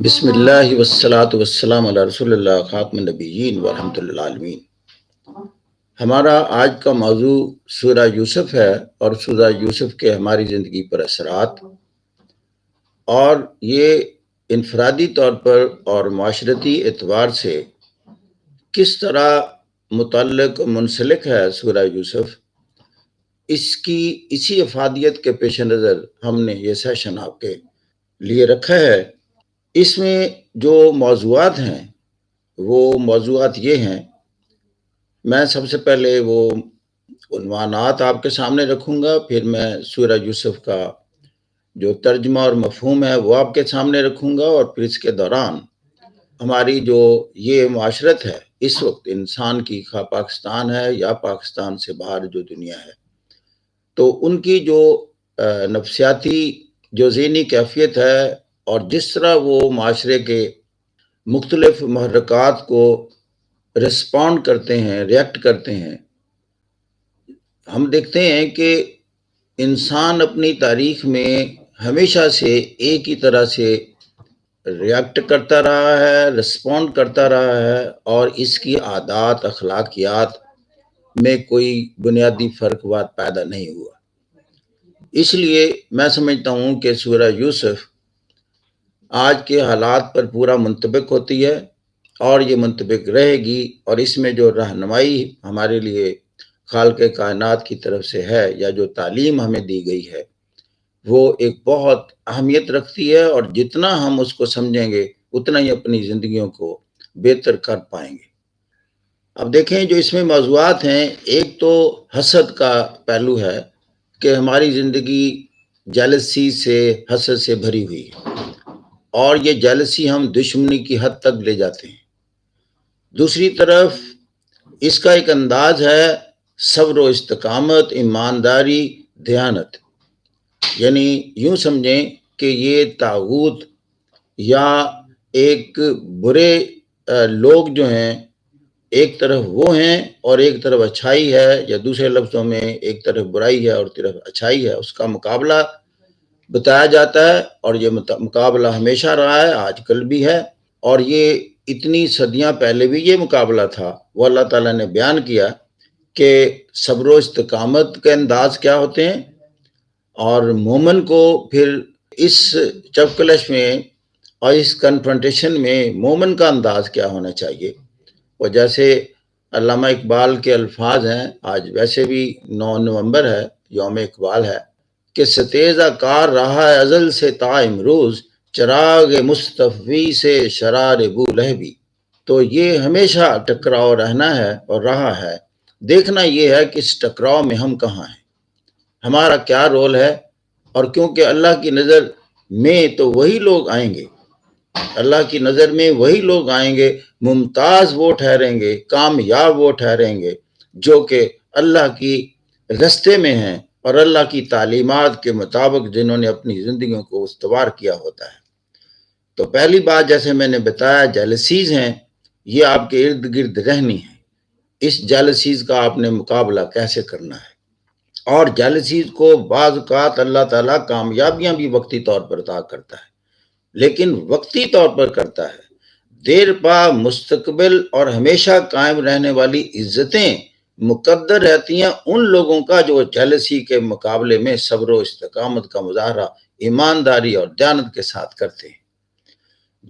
بسم اللہ والصلاة والسلام علی رسول اللہ خاتم النبیین ورحمۃ اللہ عالمین۔ ہمارا آج کا موضوع سورہ یوسف ہے اور سورہ یوسف کے ہماری زندگی پر اثرات، اور یہ انفرادی طور پر اور معاشرتی اعتبار سے کس طرح متعلق منسلک ہے سورہ یوسف، اسی افادیت کے پیش نظر ہم نے یہ سیشن آپ کے لیے رکھا ہے۔ اس میں جو موضوعات ہیں وہ موضوعات یہ ہیں، میں سب سے پہلے وہ عنوانات آپ کے سامنے رکھوں گا، پھر میں سورہ یوسف کا جو ترجمہ اور مفہوم ہے وہ آپ کے سامنے رکھوں گا، اور پھر اس کے دوران ہماری جو یہ معاشرت ہے اس وقت انسان کی، خواہ پاکستان ہے یا پاکستان سے باہر جو دنیا ہے، تو ان کی جو نفسیاتی جو ذہنی کیفیت ہے اور جس طرح وہ معاشرے کے مختلف محرکات کو رسپونڈ کرتے ہیں، ریئیکٹ کرتے ہیں۔ ہم دیکھتے ہیں کہ انسان اپنی تاریخ میں ہمیشہ سے ایک ہی طرح سے ریئیکٹ کرتا رہا ہے، رسپونڈ کرتا رہا ہے، اور اس کی عادات اخلاقیات میں کوئی بنیادی فرق وات پیدا نہیں ہوا۔ اس لیے میں سمجھتا ہوں کہ سورہ یوسف آج کے حالات پر پورا منطبق ہوتی ہے، اور یہ منطبق رہے گی، اور اس میں جو رہنمائی ہمارے لیے خالق کائنات کی طرف سے ہے یا جو تعلیم ہمیں دی گئی ہے وہ ایک بہت اہمیت رکھتی ہے، اور جتنا ہم اس کو سمجھیں گے اتنا ہی اپنی زندگیوں کو بہتر کر پائیں گے۔ اب دیکھیں جو اس میں موضوعات ہیں، ایک تو حسد کا پہلو ہے کہ ہماری زندگی جیلسی سے، حسد سے بھری ہوئی ہے، اور یہ جیلسی ہم دشمنی کی حد تک لے جاتے ہیں۔ دوسری طرف اس کا ایک انداز ہے صبر و استقامت، ایمانداری، دیانت، یعنی یوں سمجھیں کہ یہ طاغوت یا ایک برے لوگ جو ہیں، ایک طرف وہ ہیں اور ایک طرف اچھائی ہے، یا دوسرے لفظوں میں ایک طرف برائی ہے اور طرف اچھائی ہے، اس کا مقابلہ بتایا جاتا ہے، اور یہ مقابلہ ہمیشہ رہا ہے، آج کل بھی ہے، اور یہ اتنی صدیاں پہلے بھی یہ مقابلہ تھا۔ وہ اللہ تعالیٰ نے بیان کیا کہ صبر و استقامت کے انداز کیا ہوتے ہیں، اور مومن کو پھر اس چپکلش میں اور اس کنفرنٹیشن میں مومن کا انداز کیا ہونا چاہیے۔ وہ جیسے علامہ اقبال کے الفاظ ہیں، آج ویسے بھی 9 نومبر ہے، یوم اقبال ہے، کہ ستیزہ کار رہا ہے ازل سے تا امروز، چراغ مصطفی سے شرار بو لہبی۔ تو یہ ہمیشہ ٹکراؤ رہنا ہے اور رہا ہے، دیکھنا یہ ہے کہ اس ٹکراؤ میں ہم کہاں ہیں، ہمارا کیا رول ہے، اور کیونکہ اللہ کی نظر میں تو وہی لوگ آئیں گے، اللہ کی نظر میں وہی لوگ آئیں گے، ممتاز وہ ٹھہریں گے، کامیاب وہ ٹھہریں گے جو کہ اللہ کی رستے میں ہیں اور اللہ کی تعلیمات کے مطابق جنہوں نے اپنی زندگیوں کو استوار کیا ہوتا ہے۔ تو پہلی بات جیسے میں نے بتایا جیلسیز ہیں، یہ آپ کے ارد گرد رہنی ہے۔ اس جیلسیز کا آپ نے مقابلہ کیسے کرنا ہے، اور جیلسیز کو بعض اوقات اللہ تعالیٰ کامیابیاں بھی وقتی طور پر عطا کرتا ہے، لیکن وقتی طور پر کرتا ہے۔ دیر پا مستقبل اور ہمیشہ قائم رہنے والی عزتیں مقدر رہتی ہیں ان لوگوں کا جو جیلسی کے مقابلے میں صبر و استقامت کا مظاہرہ ایمانداری اور دیانت کے ساتھ کرتے ہیں۔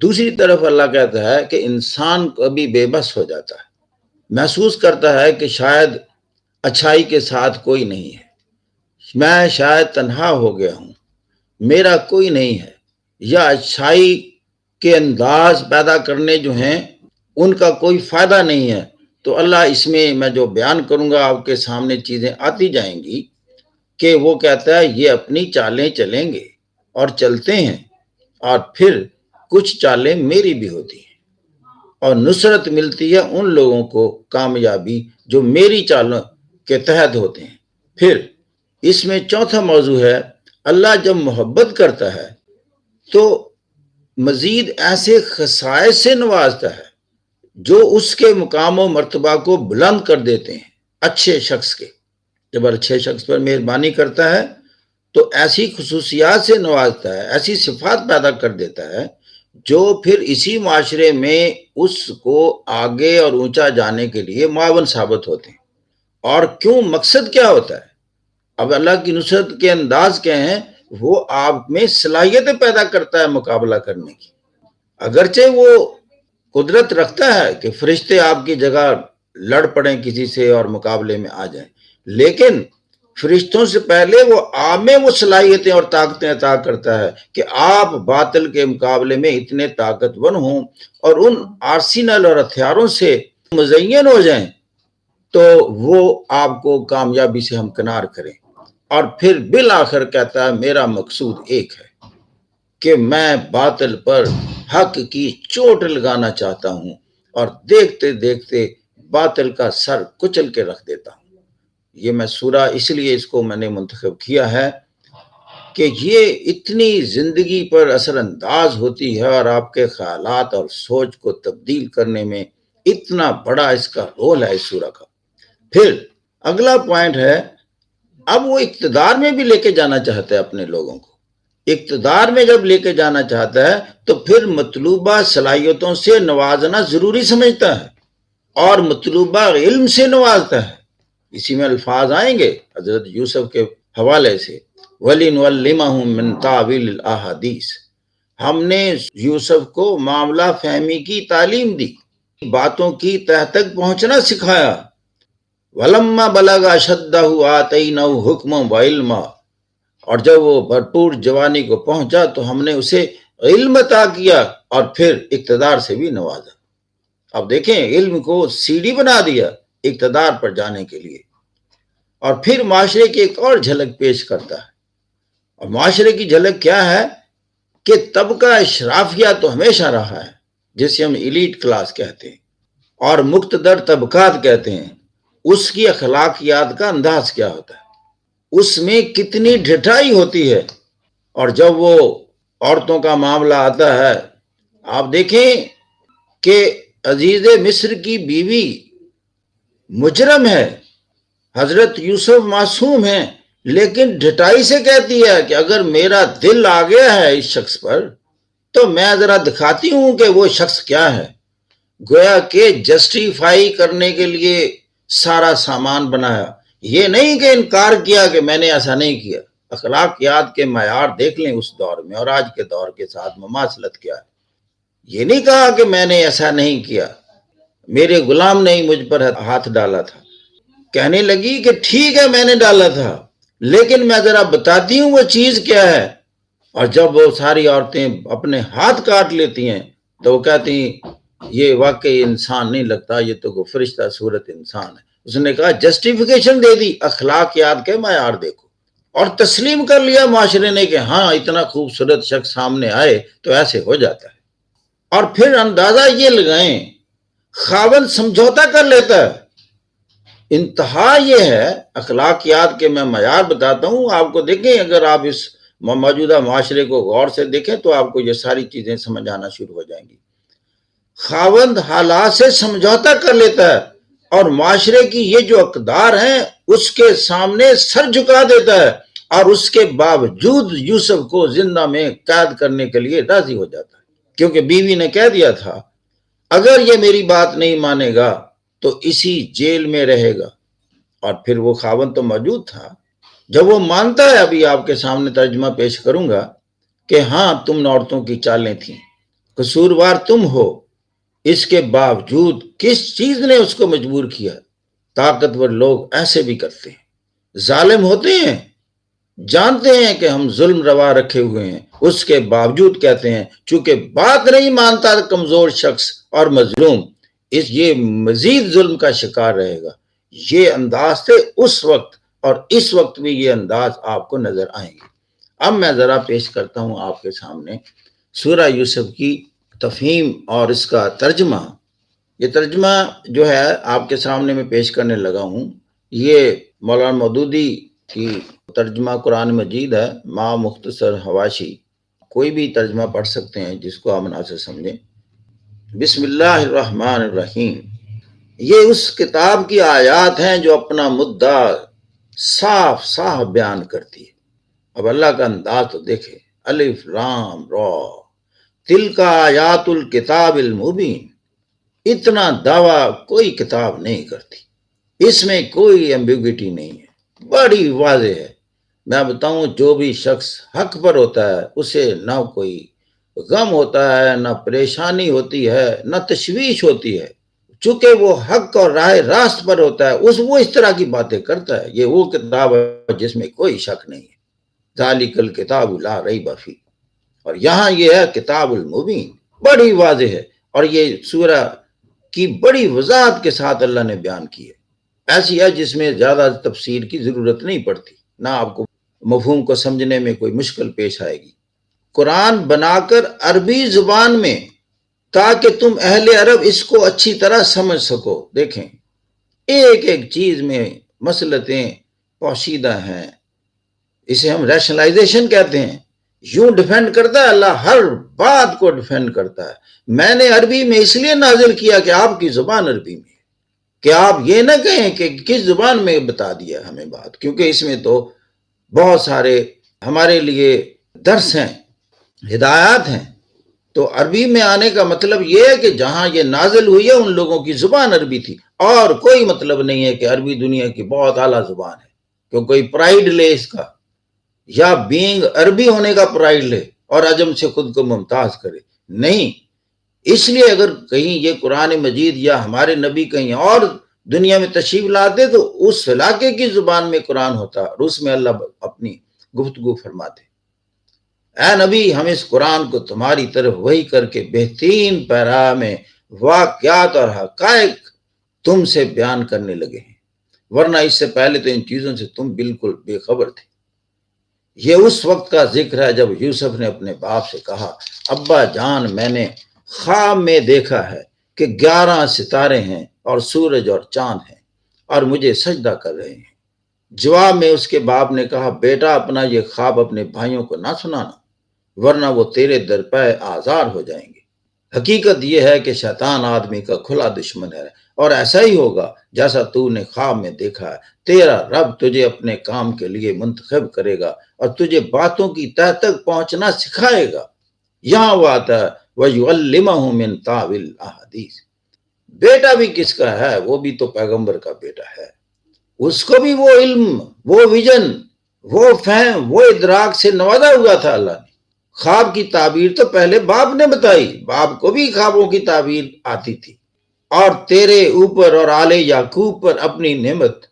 دوسری طرف اللہ کہتا ہے کہ انسان کبھی بے بس ہو جاتا ہے، محسوس کرتا ہے کہ شاید اچھائی کے ساتھ کوئی نہیں ہے، میں شاید تنہا ہو گیا ہوں، میرا کوئی نہیں ہے، یا اچھائی کے انداز پیدا کرنے جو ہیں ان کا کوئی فائدہ نہیں ہے۔ تو اللہ اس میں جو بیان کروں گا آپ کے سامنے چیزیں آتی جائیں گی کہ وہ کہتا ہے یہ اپنی چالیں چلیں گے اور چلتے ہیں، اور پھر کچھ چالیں میری بھی ہوتی ہیں، اور نصرت ملتی ہے ان لوگوں کو، کامیابی جو میری چالوں کے تحت ہوتے ہیں۔ پھر اس میں چوتھا موضوع ہے، اللہ جب محبت کرتا ہے تو مزید ایسے خصائص سے نوازتا ہے جو اس کے مقام و مرتبہ کو بلند کر دیتے ہیں اچھے شخص کے۔ جب اچھے شخص پر مہربانی کرتا ہے تو ایسی خصوصیات سے نوازتا ہے، ایسی صفات پیدا کر دیتا ہے جو پھر اسی معاشرے میں اس کو آگے اور اونچا جانے کے لیے معاون ثابت ہوتے ہیں۔ اور کیوں، مقصد کیا ہوتا ہے؟ اب اللہ کی نصرت کے انداز کیا ہیں؟ وہ آپ میں صلاحیتیں پیدا کرتا ہے مقابلہ کرنے کی۔ اگرچہ وہ قدرت رکھتا ہے کہ فرشتے آپ کی جگہ لڑ پڑیں کسی سے اور مقابلے میں آ جائیں، لیکن فرشتوں سے پہلے وہ آپ میں وہ صلاحیتیں اور طاقتیں عطا کرتا ہے کہ آپ باطل کے مقابلے میں اتنے طاقتور ہوں اور ان آرسینل اور ہتھیاروں سے مزین ہو جائیں تو وہ آپ کو کامیابی سے ہمکنار کریں۔ اور پھر بالآخر کہتا ہے میرا مقصود ایک ہے کہ میں باطل پر حق کی چوٹ لگانا چاہتا ہوں اور دیکھتے دیکھتے باطل کا سر کچل کے رکھ دیتا ہوں۔ یہ میں سورہ اس لیے اس کو میں نے منتخب کیا ہے کہ یہ اتنی زندگی پر اثر انداز ہوتی ہے اور آپ کے خیالات اور سوچ کو تبدیل کرنے میں اتنا بڑا اس کا رول ہے اس سورہ کا۔ پھر اگلا پوائنٹ ہے، اب وہ اقتدار میں بھی لے کے جانا چاہتا ہے اپنے لوگوں کو۔ اقتدار میں جب لے کے جانا چاہتا ہے تو پھر مطلوبہ صلاحیتوں سے نوازنا ضروری سمجھتا ہے اور مطلوبہ علم سے نوازتا ہے۔ اسی میں الفاظ آئیں گے حضرت یوسف کے حوالے سے، وَلِنُعَلِّمَهُم مِّن تَأْوِيلِ الْأَحَادِيثِ، ہم نے یوسف کو معاملہ فہمی کی تعلیم دی، باتوں کی تہ تک پہنچنا سکھایا۔ وَلَمَّا بَلَغَ أَشُدَّهُ آتَيْنَاهُ حُکْمًا وَعِلْمًا، اور جب وہ بھرپور جوانی کو پہنچا تو ہم نے اسے علم عطا کیا اور پھر اقتدار سے بھی نوازا۔ اب دیکھیں، علم کو سیڑھی بنا دیا اقتدار پر جانے کے لیے۔ اور پھر معاشرے کی ایک اور جھلک پیش کرتا ہے، اور معاشرے کی جھلک کیا ہے کہ طبقہ اشرافیہ تو ہمیشہ رہا ہے جسے ہم ایلیٹ کلاس کہتے ہیں اور مقتدر طبقات کہتے ہیں، اس کی اخلاقیات کا انداز کیا ہوتا ہے، اس میں کتنی ڈھٹائی ہوتی ہے۔ اور جب وہ عورتوں کا معاملہ آتا ہے، آپ دیکھیں کہ عزیز مصر کی بیوی مجرم ہے، حضرت یوسف معصوم ہیں، لیکن ڈھٹائی سے کہتی ہے کہ اگر میرا دل آ گیا ہے اس شخص پر تو میں ذرا دکھاتی ہوں کہ وہ شخص کیا ہے۔ گویا کہ جسٹیفائی کرنے کے لیے سارا سامان بنایا، یہ نہیں کہ انکار کیا کہ میں نے ایسا نہیں کیا۔ اخلاقیات کے معیار دیکھ لیں اس دور میں اور آج کے دور کے ساتھ مماثلت کیا ہے۔ یہ نہیں کہا کہ میں نے ایسا نہیں کیا، میرے غلام نے ہی مجھ پر ہاتھ ڈالا تھا۔ کہنے لگی کہ ٹھیک ہے میں نے ڈالا تھا، لیکن میں ذرا بتاتی ہوں وہ چیز کیا ہے۔ اور جب وہ ساری عورتیں اپنے ہاتھ کاٹ لیتی ہیں تو وہ کہتی ہیں یہ واقعی انسان نہیں لگتا، یہ تو کوئی فرشتہ صورت انسان ہے۔ اس نے کہا جسٹیفیکیشن دے دی، اخلاقیات کے معیار دیکھو، اور تسلیم کر لیا معاشرے نے کہ ہاں اتنا خوبصورت شخص سامنے آئے تو ایسے ہو جاتا ہے۔ اور پھر اندازہ یہ لگائیں، خاوند سمجھوتا کر لیتا ہے۔ انتہا یہ ہے، اخلاقیات کے میں معیار بتاتا ہوں آپ کو، دیکھیں اگر آپ اس موجودہ معاشرے کو غور سے دیکھیں تو آپ کو یہ ساری چیزیں سمجھ آنا شروع ہو جائیں گی۔ خاوند حالات سے سمجھوتا کر لیتا ہے اور معاشرے کی یہ جو اقدار ہیں اس کے سامنے سر جھکا دیتا ہے، اور اس کے باوجود یوسف کو زندہ میں قید کرنے کے لیے راضی ہو جاتا ہے، کیونکہ بیوی نے کہہ دیا تھا اگر یہ میری بات نہیں مانے گا تو اسی جیل میں رہے گا۔ اور پھر وہ خاوند تو موجود تھا، جب وہ مانتا ہے، ابھی آپ کے سامنے ترجمہ پیش کروں گا کہ ہاں تم عورتوں کی چالیں تھیں، قصوروار تم ہو، اس کے باوجود کس چیز نے اس کو مجبور کیا؟ طاقتور لوگ ایسے بھی کرتے ہیں، ظالم ہوتے ہیں، جانتے ہیں کہ ہم ظلم روا رکھے ہوئے ہیں، اس کے باوجود کہتے ہیں چونکہ بات نہیں مانتا کمزور شخص اور مظلوم، یہ مزید ظلم کا شکار رہے گا۔ یہ انداز تھے اس وقت، اور اس وقت بھی یہ انداز آپ کو نظر آئیں گے۔ اب میں ذرا پیش کرتا ہوں آپ کے سامنے سورہ یوسف کی تفہیم اور اس کا ترجمہ۔ یہ ترجمہ جو ہے آپ کے سامنے میں پیش کرنے لگا ہوں، یہ مولانا مودودی کی ترجمہ قرآن مجید ہے، مع مختصر حواشی۔ کوئی بھی ترجمہ پڑھ سکتے ہیں جس کو آپ مناسب سمجھیں۔ بسم اللہ الرحمن الرحیم۔ یہ اس کتاب کی آیات ہیں جو اپنا مدعا صاف صاف بیان کرتی ہے۔ اب اللہ کا انداز تو دیکھیں، الف لام را، تلکا آیات الکتاب المبین، اتنا دعویٰ کوئی کتاب نہیں کرتی، اس میں کوئی ایمبیگوٹی نہیں ہے، بڑی واضح ہے۔ میں بتاؤں، جو بھی شخص حق پر ہوتا ہے اسے نہ کوئی غم ہوتا ہے، نہ پریشانی ہوتی ہے، نہ تشویش ہوتی ہے، چونکہ وہ حق اور راہ راست پر ہوتا ہے، وہ اس طرح کی باتیں کرتا ہے۔ یہ وہ کتاب ہے جس میں کوئی شک نہیں ہے، ذالک الکتاب لا ریب فیہ، اور یہاں یہ ہے کتاب المبین، بڑی واضح ہے، اور یہ سورہ کی بڑی وضاحت کے ساتھ اللہ نے بیان کی ہے، ایسی ہے جس میں زیادہ تفسیر کی ضرورت نہیں پڑتی، نہ آپ کو مفہوم کو سمجھنے میں کوئی مشکل پیش آئے گی۔ قرآن بنا کر عربی زبان میں تاکہ تم اہل عرب اس کو اچھی طرح سمجھ سکو۔ دیکھیں، ایک ایک چیز میں مسلطیں پوشیدہ ہیں، اسے ہم ریشنلائزیشن کہتے ہیں۔ یوں ڈیفینڈ کرتا ہے اللہ، ہر بات کو ڈیفینڈ کرتا ہے۔ میں نے عربی میں اس لیے نازل کیا کہ آپ کی زبان عربی میں، کہ آپ یہ نہ کہیں کہ کس زبان میں بتا دیا ہمیں بات، کیونکہ اس میں تو بہت سارے ہمارے لیے درس ہیں، ہدایات ہیں۔ تو عربی میں آنے کا مطلب یہ ہے کہ جہاں یہ نازل ہوئی ہے ان لوگوں کی زبان عربی تھی، اور کوئی مطلب نہیں ہے کہ عربی دنیا کی بہت اعلیٰ زبان ہے، کہ کوئی پرائیڈ لے اس کا، یا بینگ عربی ہونے کا پرائیڈ لے اور عجم سے خود کو ممتاز کرے، نہیں۔ اس لیے اگر کہیں یہ قرآن مجید یا ہمارے نبی کہیں اور دنیا میں تشریف لاتے تو اس علاقے کی زبان میں قرآن ہوتا، اور اس میں اللہ اپنی گفتگو فرماتے۔ اے نبی، ہم اس قرآن کو تمہاری طرف وحی کر کے بہترین پیرا میں واقعات اور حقائق تم سے بیان کرنے لگے ہیں، ورنہ اس سے پہلے تو ان چیزوں سے تم بالکل بے خبر تھے۔ یہ اس وقت کا ذکر ہے جب یوسف نے اپنے باپ سے کہا، ابا جان، میں نے خواب میں دیکھا ہے کہ 11 ستارے ہیں اور سورج اور چاند ہیں اور مجھے سجدہ کر رہے ہیں۔ جواب میں اس کے باپ نے کہا، بیٹا، اپنا یہ خواب اپنے بھائیوں کو نہ سنانا، ورنہ وہ تیرے درپے آزار ہو جائیں گے۔ حقیقت یہ ہے کہ شیطان آدمی کا کھلا دشمن ہے، اور ایسا ہی ہوگا جیسا تو نے خواب میں دیکھا ہے۔ تیرا رب تجھے اپنے کام کے لیے منتخب کرے گا اور تجھے باتوں کی تہ تک پہنچنا سکھائے گا۔ یہاں وہ آتا ہے وَيُعَلِّمَهُ مِن تَأْوِيلِ الْأَحَادِيثِ، بیٹا بھی کس کا ہے؟ وہ بھی تو پیغمبر کا بیٹا ہے، اس کو بھی وہ علم، وہ ویژن، وہ فہم، وہ ادراک سے نوازا ہوا تھا اللہ نے۔ خواب کی تعبیر تو پہلے باپ نے بتائی، باپ کو بھی خوابوں کی تعبیر آتی تھی، اور تیرے اوپر اور آل یعقوب پر اپنی نعمت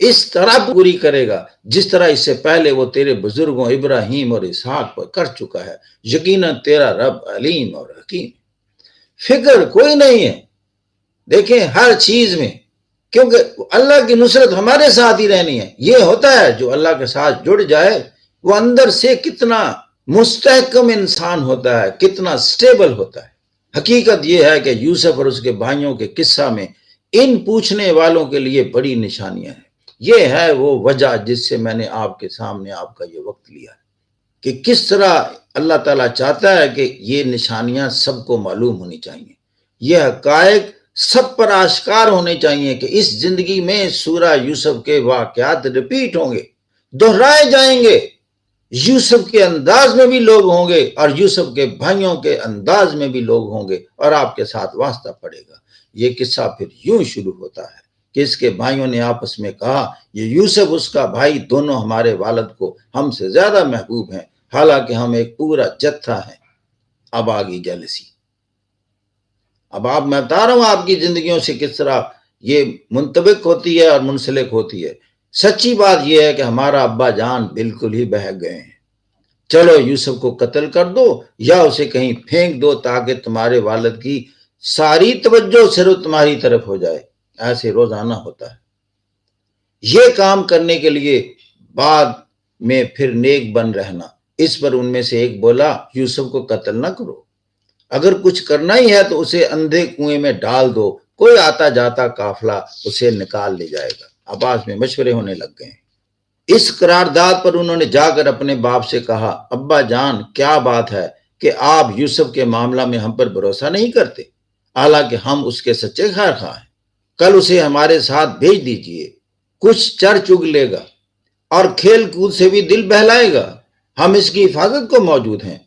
اس طرح پوری کرے گا جس طرح اس سے پہلے وہ تیرے بزرگوں ابراہیم اور اسحاق پر کر چکا ہے۔ یقیناً تیرا رب علیم اور حکیم، فکر کوئی نہیں ہے۔ دیکھیں ہر چیز میں، کیونکہ اللہ کی نصرت ہمارے ساتھ ہی رہنی ہے۔ یہ ہوتا ہے جو اللہ کے ساتھ جڑ جائے وہ اندر سے کتنا مستحکم انسان ہوتا ہے، کتنا سٹیبل ہوتا ہے۔ حقیقت یہ ہے کہ یوسف اور اس کے بھائیوں کے قصہ میں ان پوچھنے والوں کے لیے بڑی نشانیاں ہیں۔ یہ ہے وہ وجہ جس سے میں نے آپ کے سامنے آپ کا یہ وقت لیا، کہ کس طرح اللہ تعالیٰ چاہتا ہے کہ یہ نشانیاں سب کو معلوم ہونی چاہیے، یہ حقائق سب پر آشکار ہونے چاہیے کہ اس زندگی میں سورہ یوسف کے واقعات ریپیٹ ہوں گے، دہرائے جائیں گے۔ یوسف کے انداز میں بھی لوگ ہوں گے اور یوسف کے بھائیوں کے انداز میں بھی لوگ ہوں گے، اور آپ کے ساتھ واسطہ پڑے گا۔ یہ قصہ پھر یوں شروع ہوتا ہے کہ اس کے بھائیوں نے آپس میں کہا، یہ یوسف اس کا بھائی دونوں ہمارے والد کو ہم سے زیادہ محبوب ہیں، حالانکہ ہم ایک پورا جتھا ہیں۔ اب آگئی جیلسی۔ اب میں بتا رہا ہوں آپ کی زندگیوں سے کس طرح یہ منطبق ہوتی ہے اور منسلک ہوتی ہے۔ سچی بات یہ ہے کہ ہمارا ابا جان بالکل ہی بہک گئے ہیں۔ چلو یوسف کو قتل کر دو یا اسے کہیں پھینک دو تاکہ تمہارے والد کی ساری توجہ صرف تمہاری طرف ہو جائے۔ ایسے روزانہ ہوتا ہے۔ یہ کام کرنے کے لیے بعد میں پھر نیک بن رہنا۔ اس پر ان میں سے ایک بولا، یوسف کو قتل نہ کرو، اگر کچھ کرنا ہی ہے تو اسے اندھے کنویں میں ڈال دو، کوئی آتا جاتا قافلہ اسے نکال لے جائے گا۔ آپس میں مشورے ہونے لگ گئے ہیں۔ اس قرارداد پر انہوں نے جا کر اپنے باپ سے کہا، ابا جان، کیا بات ہے کہ آپ یوسف کے معاملہ میں ہم پر بھروسہ نہیں کرتے، حالانکہ ہم اس کے سچے خیر خواہ ہیں۔ کل اسے ہمارے ساتھ بھیج دیجئے، کچھ چر چگ لے گا اور کھیل کود سے بھی دل بہلائے گا، ہم اس کی حفاظت کو موجود ہیں۔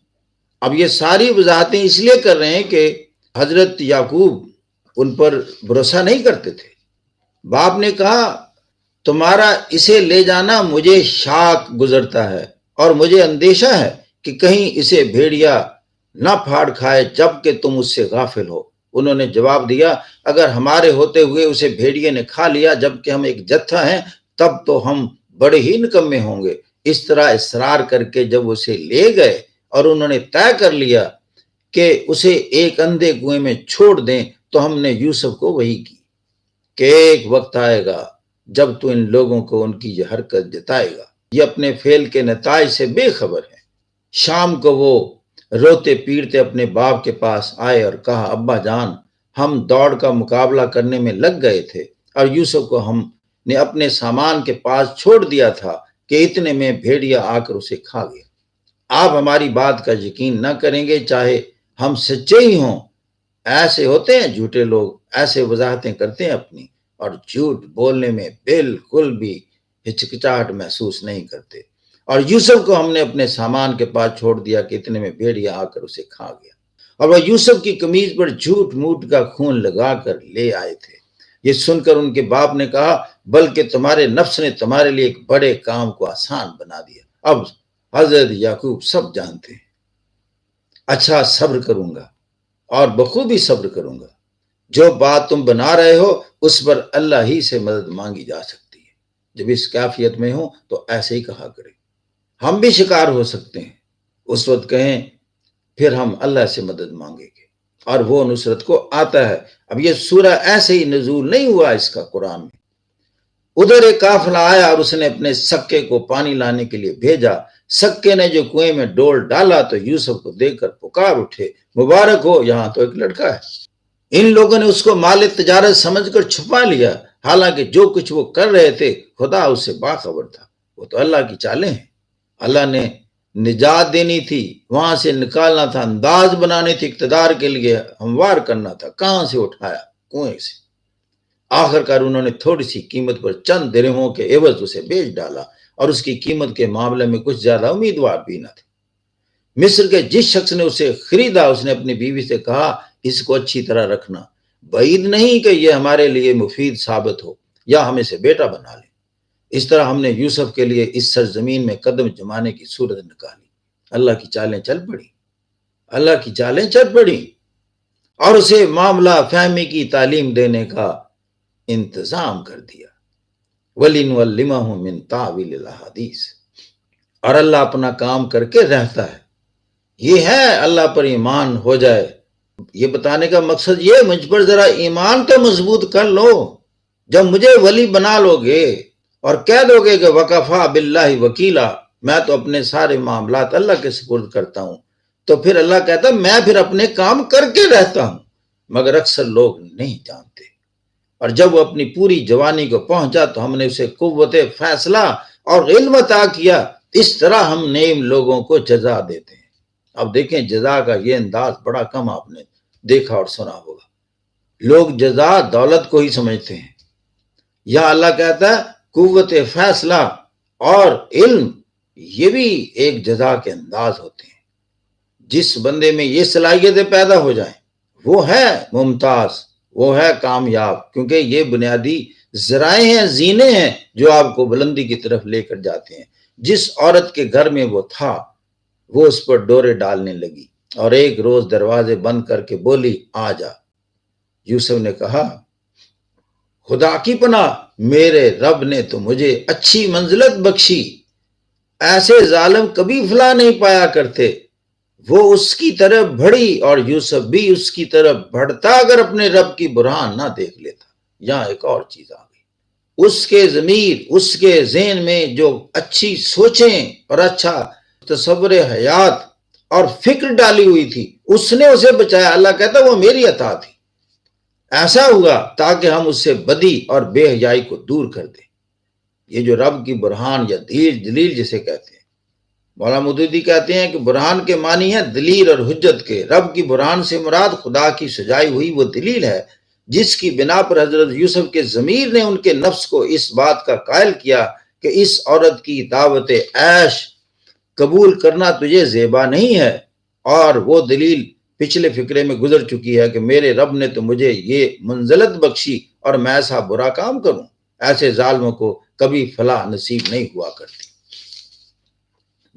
اب یہ ساری وضاحتیں اس لیے کر رہے ہیں کہ حضرت یعقوب ان پر بھروسہ نہیں کرتے تھے۔ باپ نے کہا تمہارا اسے لے جانا مجھے شاک گزرتا ہے اور مجھے اندیشہ ہے کہ کہیں اسے بھیڑیا نہ پھاڑ کھائے جب کہ تم اس سے غافل ہو۔ انہوں نے جواب دیا اگر ہمارے ہوتے ہوئے اسے بھیڑیے نے کھا لیا جبکہ ہم ایک جتھا ہیں تب تو ہم بڑے ہی نکمے ہوں گے۔ اس طرح اصرار کر کے جب اسے لے گئے اور انہوں نے طے کر لیا کہ اسے ایک اندھے کنویں میں چھوڑ دیں تو ہم نے یوسف کو وحی کی کہ ایک وقت آئے گا جب تو ان لوگوں کو ان کی یہ حرکت جتائے گا۔ یہ اپنے فعل کے نتائج سے بے خبر ہے۔ شام کو وہ روتے پیٹتے اپنے باپ کے پاس آئے اور کہا ابا جان ہم دوڑ کا مقابلہ کرنے میں لگ گئے تھے اور یوسف کو ہم نے اپنے سامان کے پاس چھوڑ دیا تھا کہ اتنے میں بھیڑیا آ کر اسے کھا گیا۔ آپ ہماری بات کا یقین نہ کریں گے چاہے ہم سچے ہی ہوں۔ ایسے ہوتے ہیں جھوٹے لوگ، ایسے وضاحتیں کرتے ہیں اپنی اور جھوٹ بولنے میں بالکل بھی ہچکچاہٹ محسوس نہیں کرتے۔ اور یوسف کو ہم نے اپنے سامان کے پاس چھوڑ دیا کہ اتنے میں بھیڑیا آ کر اسے کھا گیا۔ اور وہ یوسف کی قمیض پر جھوٹ موٹ کا خون لگا کر لے آئے تھے۔ یہ سن کر ان کے باپ نے کہا بلکہ تمہارے نفس نے تمہارے لیے ایک بڑے کام کو آسان بنا دیا۔ اب حضرت یعقوب سب جانتے ہیں۔ اچھا صبر کروں گا اور بخوبی صبر کروں گا۔ جو بات تم بنا رہے ہو اس پر اللہ ہی سے مدد مانگی جا سکتی ہے۔ جب اس کیفیت میں ہو تو ایسے ہی کہا کرے۔ ہم بھی شکار ہو سکتے ہیں۔ اس وقت کہیں پھر ہم اللہ سے مدد مانگیں گے اور وہ نصرت کو آتا ہے۔ اب یہ سورہ ایسے ہی نزول نہیں ہوا اس کا قرآن میں۔ ادھر ایک قافلہ آیا اور اس نے اپنے سکے کو پانی لانے کے لیے بھیجا۔ سکے نے جو کنویں میں ڈول ڈالا تو یوسف کو دیکھ کر پکار اٹھے مبارک ہو یہاں تو ایک لڑکا ہے۔ ان لوگوں نے اس کو مال تجارت سمجھ کر چھپا لیا، حالانکہ جو کچھ وہ کر رہے تھے خدا اس سے باخبر تھا۔ وہ تو اللہ کی چالیں ہیں۔ اللہ نے نجات دینی تھی، وہاں سے نکالنا تھا، انداز بنانی تھی، اقتدار کے لیے ہموار کرنا تھا۔ کہاں سے اٹھایا؟ کنویں سے۔ آخر کار انہوں نے تھوڑی سی قیمت پر چند درہموں کے عوض اسے بیچ ڈالا اور اس کی قیمت کے معاملے میں کچھ زیادہ امیدوار بھی نہ تھے۔ مصر کے جس شخص نے اسے خریدا اس نے اپنی بیوی سے کہا اس کو اچھی طرح رکھنا، بعید نہیں کہ یہ ہمارے لیے مفید ثابت ہو یا ہم اسے بیٹا بنا لیں۔ اس طرح ہم نے یوسف کے لیے اس سرزمین میں قدم جمانے کی صورت نکالی۔ اللہ کی چالیں چل پڑی، اللہ کی چالیں چل پڑی اور اسے معاملہ فہمی کی تعلیم دینے کا انتظام کر دیا۔ وَلِنُعَلِّمَهُ مِن تَأْوِيلِ الْأَحَادِيثِ، اور اللہ اپنا کام کر کے رہتا ہے۔ یہ ہے اللہ پر ایمان ہو جائے۔ یہ بتانے کا مقصد یہ مجھ پر ذرا ایمان تو مضبوط کر لو۔ جب مجھے ولی بنا لو گے اور کہہ دو گے کہ وَكَفَىٰ بِاللَّهِ وَكِيلًا، میں تو اپنے سارے معاملات اللہ کے سپرد کرتا ہوں، تو پھر اللہ کہتا میں پھر اپنے کام کر کے رہتا ہوں، مگر اکثر لوگ نہیں جانتے۔ اور جب وہ اپنی پوری جوانی کو پہنچا تو ہم نے اسے قوت فیصلہ اور علم عطا کیا۔ اس طرح ہم نیم لوگوں کو جزا دیتے ہیں۔ اب دیکھیں جزا کا یہ انداز بڑا کم آپ نے دیکھا اور سنا ہوگا۔ لوگ جزا دولت کو ہی سمجھتے ہیں۔ یا اللہ کہتا ہے قوت فیصلہ اور علم یہ بھی ایک جزا کے انداز ہوتے ہیں۔ جس بندے میں یہ صلاحیتیں پیدا ہو جائیں وہ ہے ممتاز، وہ ہے کامیاب، کیونکہ یہ بنیادی ذرائع ہیں، زینے ہیں جو آپ کو بلندی کی طرف لے کر جاتے ہیں۔ جس عورت کے گھر میں وہ تھا وہ اس پر ڈورے ڈالنے لگی اور ایک روز دروازے بند کر کے بولی آ جا۔ یوسف نے کہا خدا کی پناہ، میرے رب نے تو مجھے اچھی منزلت بخشی، ایسے ظالم کبھی فلاں نہیں پایا کرتے۔ وہ اس کی طرف بڑھی اور یوسف بھی اس کی طرف بڑھتا اگر اپنے رب کی برہان نہ دیکھ لیتا۔ یہاں ایک اور چیز آ گئی، اس کے ضمیر، اس کے ذہن میں جو اچھی سوچیں اور اچھا تصور حیات اور فکر ڈالی ہوئی تھی اس نے اسے بچایا۔ اللہ کہتا وہ میری عطا تھی۔ ایسا ہوا تاکہ ہم اس سے بدی اور بے حیائی کو دور کر دیں۔ یہ جو رب کی برہان یا دلیل جسے کہتے ہیں، مولانا مودودی کہتے ہیں کہ برہان کے معنی ہے دلیل اور حجت کے۔ رب کی برہان سے مراد خدا کی سجائی ہوئی وہ دلیل ہے جس کی بنا پر حضرت یوسف کے ضمیر نے ان کے نفس کو اس بات کا قائل کیا کہ اس عورت کی دعوت عیش قبول کرنا تجھے زیبا نہیں ہے۔ اور وہ دلیل پچھلے فقرے میں گزر چکی ہے کہ میرے رب نے تو مجھے یہ منزلت بخشی اور میں ایسا برا کام کروں، ایسے ظالموں کو کبھی فلاح نصیب نہیں ہوا کرتی۔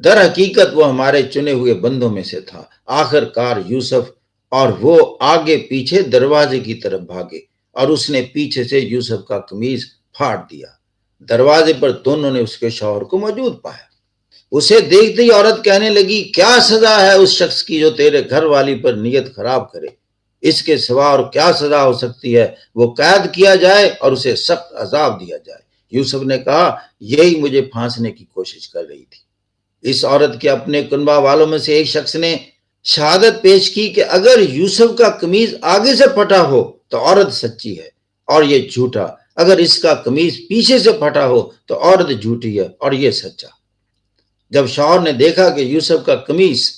در حقیقت وہ ہمارے چنے ہوئے بندوں میں سے تھا۔ آخر کار یوسف اور وہ آگے پیچھے دروازے کی طرف بھاگے اور اس نے پیچھے سے یوسف کا قمیض پھاڑ دیا۔ دروازے پر دونوں نے اس کے شوہر کو موجود پایا۔ اسے دیکھتے ہی عورت کہنے لگی، کیا سزا ہے اس شخص کی جو تیرے گھر والی پر نیت خراب کرے؟ اس کے سوا اور کیا سزا ہو سکتی ہے؟ وہ قید کیا جائے اور اسے سخت عذاب دیا جائے۔ یوسف نے کہا، یہی مجھے پھانسنے کی کوشش کر رہی تھی۔ اس عورت کے اپنے کنبہ والوں میں سے ایک شخص نے شہادت پیش کی کہ اگر یوسف کا قمیض آگے سے پھٹا ہو تو عورت سچی ہے اور یہ جھوٹا، اگر اس کا قمیض پیچھے سے پھٹا ہو تو عورت جھوٹی ہے اور یہ سچا۔ جب شوہر نے دیکھا کہ یوسف کا قمیص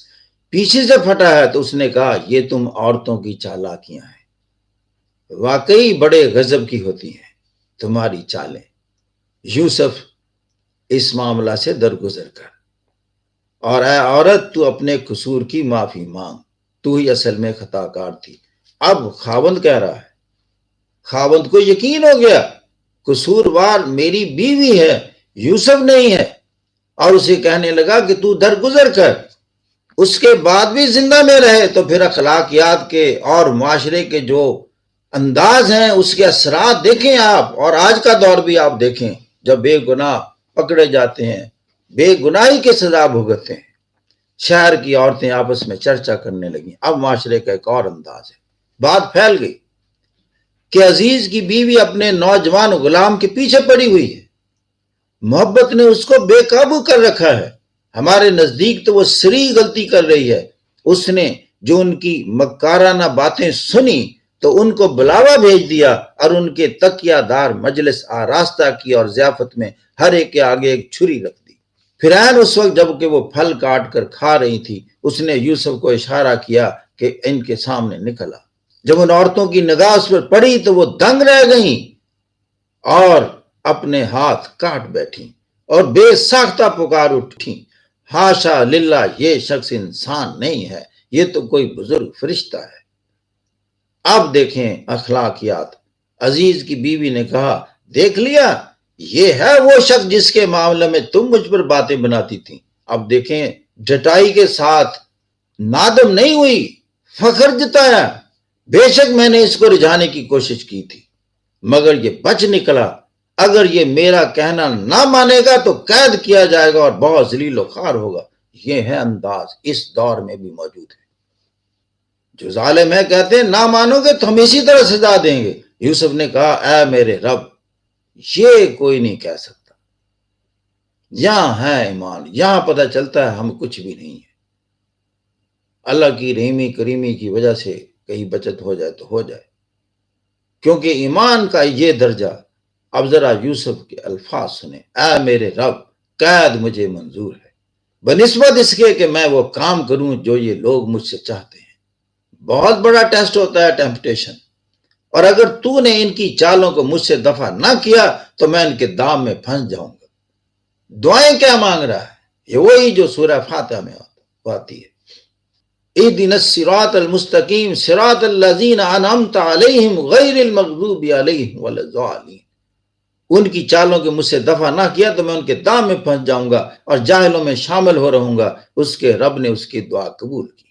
پیچھے سے پھٹا ہے تو اس نے کہا، یہ تم عورتوں کی چالاکیاں ہیں، واقعی بڑے غضب کی ہوتی ہیں تمہاری چالیں۔ یوسف اس معاملہ سے درگزر کر، اور اے عورت تو اپنے قصور کی معافی مانگ، تو ہی اصل میں خطا کار تھی۔ اب خاوند کہہ رہا ہے، خاوند کو یقین ہو گیا قصوروار میری بیوی ہے، یوسف نہیں ہے، اور اسے کہنے لگا کہ تو درگزر کر، اس کے بعد بھی زندہ میں رہے تو پھر اخلاقیات کے اور معاشرے کے جو انداز ہیں اس کے اثرات دیکھیں آپ، اور آج کا دور بھی آپ دیکھیں جب بے گناہ پکڑے جاتے ہیں، بے گناہی کے سزا بھگتتے ہیں۔ شہر کی عورتیں آپس میں چرچا کرنے لگیں، اب معاشرے کا ایک اور انداز ہے۔ بات پھیل گئی کہ عزیز کی بیوی اپنے نوجوان غلام کے پیچھے پڑی ہوئی ہے، محبت نے اس کو بے قابو کر رکھا ہے، ہمارے نزدیک تو وہ سری غلطی کر رہی ہے۔ اس نے جو ان کی مکارانہ باتیں سنی تو ان کو بلاوا بھیج دیا اور ان کے تکیہ دار مجلس آراستہ کی اور ضیافت میں ہر ایک کے آگے ایک چھری رکھ دی۔ پھر عین اس وقت جب کہ وہ پھل کاٹ کر کھا رہی تھی، اس نے یوسف کو اشارہ کیا کہ ان کے سامنے نکلا۔ جب ان عورتوں کی نگاہ اس پر پڑی تو وہ دنگ رہ گئیں اور اپنے ہاتھ کاٹ بیٹھی اور بے ساختہ پکار اٹھی، ہاشا للہ، یہ شخص انسان نہیں ہے، یہ تو کوئی بزرگ فرشتہ ہے۔ اب دیکھیں اخلاقیات۔ عزیز کی بیوی نے کہا، دیکھ لیا، یہ ہے وہ شخص جس کے معاملے میں تم مجھ پر باتیں بناتی تھی۔ اب دیکھیں ڈٹائی کے ساتھ نادم نہیں ہوئی، فخر جتایا، بے شک میں نے اس کو رجھانے کی کوشش کی تھی مگر یہ بچ نکلا، اگر یہ میرا کہنا نہ مانے گا تو قید کیا جائے گا اور بہت ذلیل و خوار ہوگا۔ یہ ہے انداز، اس دور میں بھی موجود ہے۔ جو ظالم ہے کہتے ہیں نہ مانو گے تو ہم اسی طرح سزا دیں گے۔ یوسف نے کہا، اے میرے رب، یہ کوئی نہیں کہہ سکتا، یہاں ہے ایمان، یہاں پتہ چلتا ہے ہم کچھ بھی نہیں ہے۔ اللہ کی رحیمی کریمی کی وجہ سے کہیں بچت ہو جائے تو ہو جائے، کیونکہ ایمان کا یہ درجہ۔ اب ذرا یوسف کے الفاظ سنیں، اے میرے رب، قید مجھے منظور ہے بنسبت اس کے کہ میں وہ کام کروں جو یہ لوگ مجھ سے چاہتے ہیں۔ بہت بڑا ٹیسٹ ہوتا ہے ٹیمپٹیشن، اور اگر تو نے ان کی چالوں کو مجھ سے دفع نہ کیا تو میں ان کے دام میں پھنس جاؤں گا۔ دعائیں کیا مانگ رہا ہے؟ یہ وہی جو سورہ فاتحہ میں آتی ہے، اہدنا الصراط المستقیم صراط الذین انعمت علیہم غیر المغضوب علیہم ولا الضالین۔ ان کی چالوں کے مجھ سے دفع نہ کیا تو میں ان کے دام میں پھنس جاؤں گا اور جاہلوں میں شامل ہو رہوں گا۔ اس کے رب نے اس کی دعا قبول کی۔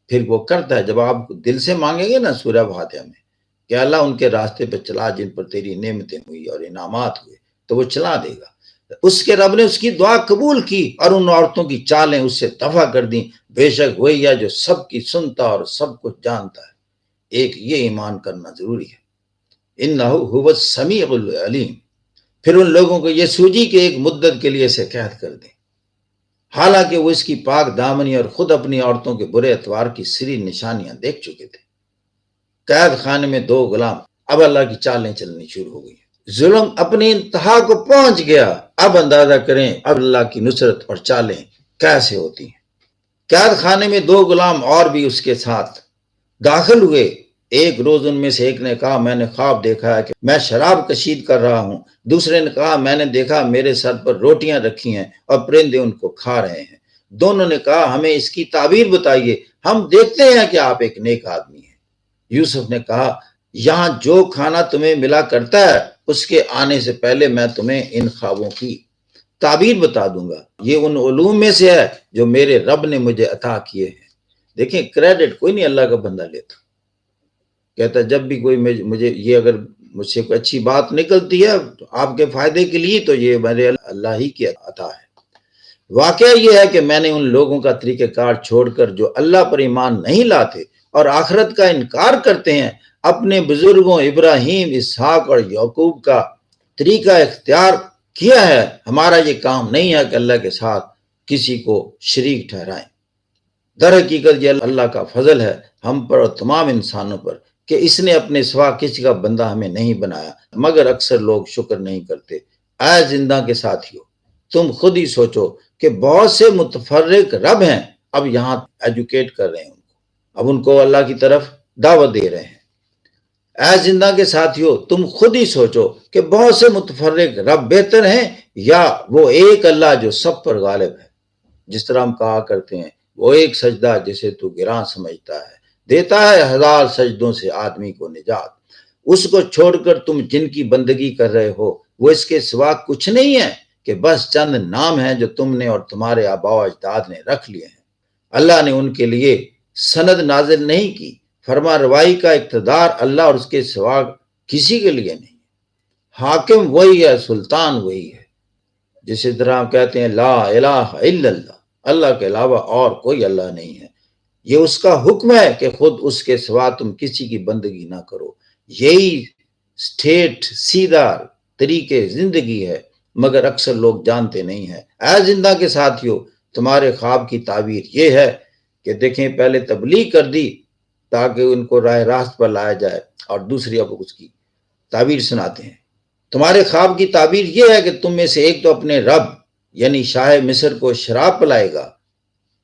پھر وہ کرتا ہے، جب آپ دل سے مانگیں گے نا سورہ فاتحہ میں کہ اللہ ان کے راستے پہ چلا جن پر تیری نعمتیں ہوئی اور انعامات ہوئے، تو وہ چلا دے گا۔ اس کے رب نے اس کی دعا قبول کی اور ان عورتوں کی چالیں اس سے دفع کر دیں۔ بے شک وہی ہے جو سب کی سنتا اور سب کچھ جانتا ہے۔ ایک یہ ایمان کرنا ضروری ہے، انہ هو السمیع العلیم۔ پھر ان لوگوں کو یہ سوجی کہ ایک مدت کے لیے اسے قید کر دیں، حالانکہ وہ اس کی پاک دامنی اور خود اپنی عورتوں کے برے اتوار کی سری نشانیاں دیکھ چکے تھے۔ قید خانے میں 2 غلام، اب اللہ کی چالیں چلنی شروع ہو گئی۔ ظلم اپنی انتہا کو پہنچ گیا، اب اندازہ کریں اب اللہ کی نصرت اور چالیں کیسے ہوتی ہیں۔ قید خانے میں 2 غلام اور بھی اس کے ساتھ داخل ہوئے۔ ایک روز ان میں سے ایک نے کہا، میں نے خواب دیکھا ہے کہ میں شراب کشید کر رہا ہوں۔ دوسرے نے کہا، میں نے دیکھا میرے سر پر روٹیاں رکھی ہیں اور پرندے ان کو کھا رہے ہیں۔ دونوں نے کہا ہمیں اس کی تعبیر بتائیے، ہم دیکھتے ہیں کہ آپ ایک نیک آدمی ہیں۔ یوسف نے کہا یہاں جو کھانا تمہیں ملا کرتا ہے اس کے آنے سے پہلے میں تمہیں ان خوابوں کی تعبیر بتا دوں گا، یہ ان علوم میں سے ہے جو میرے رب نے مجھے عطا کیے ہیں۔ دیکھیں کریڈٹ کوئی نہیں اللہ کا بندہ لیتا، کہتا جب بھی کوئی مجھے یہ اگر مجھ سے کوئی اچھی بات نکلتی ہے تو آپ کے فائدے کے لیے، تو یہ میرے اللہ ہی کی عطا ہے۔ واقعہ یہ ہے کہ میں نے ان لوگوں کا طریقہ کار چھوڑ کر جو اللہ پر ایمان نہیں لاتے اور آخرت کا انکار کرتے ہیں، اپنے بزرگوں ابراہیم، اسحاق اور یعقوب کا طریقہ اختیار کیا ہے۔ ہمارا یہ کام نہیں ہے کہ اللہ کے ساتھ کسی کو شریک ٹھہرائیں۔ در حقیقت یہ اللہ کا فضل ہے ہم پر اور تمام انسانوں پر کہ اس نے اپنے سوا کسی کا بندہ ہمیں نہیں بنایا، مگر اکثر لوگ شکر نہیں کرتے۔ اے زندہ کے ساتھیو، تم خود ہی سوچو کہ بہت سے متفرق رب ہیں، اب یہاں ایجوکیٹ کر رہے ہیں ان کو، اب ان کو اللہ کی طرف دعوت دے رہے ہیں۔ اے زندہ کے ساتھیو، تم خود ہی سوچو کہ بہت سے متفرق رب بہتر ہیں یا وہ ایک اللہ جو سب پر غالب ہے۔ جس طرح ہم کہا کرتے ہیں وہ ایک سجدہ جسے تو گراں سمجھتا ہے، دیتا ہے 1000 سجدوں سے آدمی کو نجات۔ اس کو چھوڑ کر تم جن کی بندگی کر رہے ہو وہ اس کے سوا کچھ نہیں ہے کہ بس چند نام ہیں جو تم نے اور تمہارے آباء و اجداد نے رکھ لیے ہیں۔ اللہ نے ان کے لیے سند نازل نہیں کی، فرما روائی کا اقتدار اللہ اور اس کے سوا کسی کے لیے نہیں۔ حاکم وہی ہے، سلطان وہی ہے، جسے طرح ہم کہتے ہیں لا الہ الا اللہ، اللہ کے علاوہ اور کوئی اللہ نہیں ہے۔ یہ اس کا حکم ہے کہ خود اس کے سوا تم کسی کی بندگی نہ کرو۔ یہی سٹیٹ سیدھا طریقے زندگی ہے، مگر اکثر لوگ جانتے نہیں ہیں۔ اے زندہ کے ساتھیو، تمہارے خواب کی تعبیر یہ ہے کہ دیکھیں پہلے تبلیغ کر دی تاکہ ان کو راہ راست پر لایا جائے، اور دوسری اب اس کی تعبیر سناتے ہیں۔ تمہارے خواب کی تعبیر یہ ہے کہ تم میں سے ایک تو اپنے رب یعنی شاہ مصر کو شراب پلائے گا،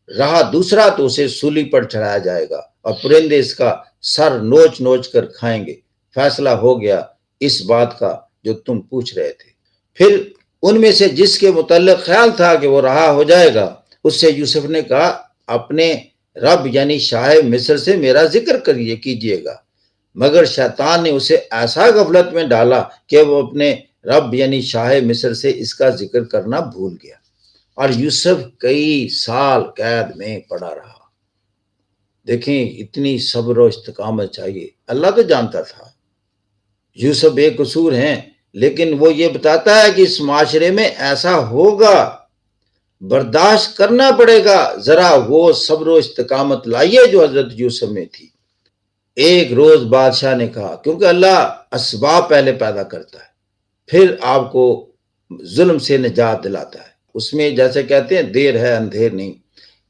رہا دوسرا تو اسے سولی پر چڑھایا جائے گا اور پرندے اس کا سر نوچ نوچ کر کھائیں گے۔ فیصلہ ہو گیا اس بات کا جو تم پوچھ رہے تھے۔ پھر ان میں سے جس کے متعلق خیال تھا کہ وہ رہا ہو جائے گا، اس سے یوسف نے کہا اپنے رب یعنی شاہ مصر سے میرا ذکر کیجئے گا، مگر شیطان نے اسے ایسا غفلت میں ڈالا کہ وہ اپنے رب یعنی شاہ مصر سے اس کا ذکر کرنا بھول گیا، اور یوسف کئی سال قید میں پڑا رہا۔ دیکھیں اتنی صبر و استقامت چاہیے، اللہ تو جانتا تھا یوسف بے قصور ہیں، لیکن وہ یہ بتاتا ہے کہ اس معاشرے میں ایسا ہوگا، برداشت کرنا پڑے گا، ذرا وہ صبر و استقامت لائیے جو حضرت یوسف میں تھی۔ ایک روز بادشاہ نے کہا، کیونکہ اللہ اسباب پہلے پیدا کرتا ہے پھر آپ کو ظلم سے نجات دلاتا ہے، اس میں جیسے کہتے ہیں دیر ہے اندھیر نہیں۔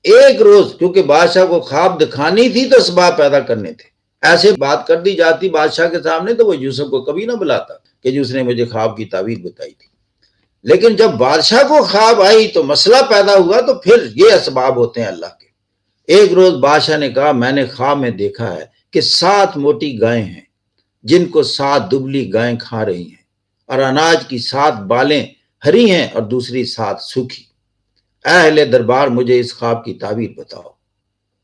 ایک روز کیونکہ بادشاہ کو خواب دکھانی تھی تو اسباب پیدا کرنے تھے، ایسے بات کر دی جاتی بادشاہ کے سامنے تو وہ یوسف کو کبھی نہ بلاتا کہ جی اس نے مجھے خواب کی تعبیر بتائی تھی۔ لیکن جب بادشاہ کو خواب آئی تو مسئلہ پیدا ہوا، تو پھر یہ اسباب ہوتے ہیں اللہ کے۔ ایک روز بادشاہ نے کہا میں نے خواب میں دیکھا ہے کہ 7 موٹی گائیں ہیں جن کو 7 دبلی گائیں کھا رہی ہیں، اور اناج کی 7 بالیں ہری ہیں اور دوسری 7 سوکھی۔ اے اہل دربار، مجھے اس خواب کی تعبیر بتاؤ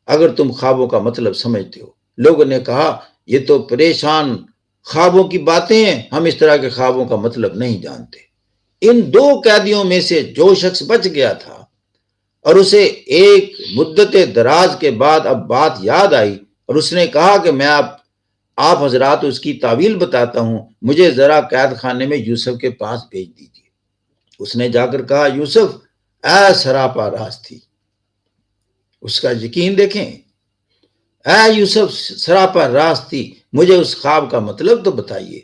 اگر تم خوابوں کا مطلب سمجھتے ہو۔ لوگوں نے کہا یہ تو پریشان خوابوں کی باتیں ہیں، ہم اس طرح کے خوابوں کا مطلب نہیں جانتے۔ ان 2 قیدیوں میں سے جو شخص بچ گیا تھا اور اسے ایک مدت دراز کے بعد اب بات یاد آئی اور اس نے کہا کہ میں آپ حضرات اس کی تعویل بتاتا ہوں، مجھے ذرا قید خانے میں یوسف کے پاس بھیج دیجیے۔ اس نے جا کر کہا یوسف اے سراپا راز تھی، اس کا یقین دیکھیں، اے یوسف سراپا راز تھی، مجھے اس خواب کا مطلب تو بتائیے۔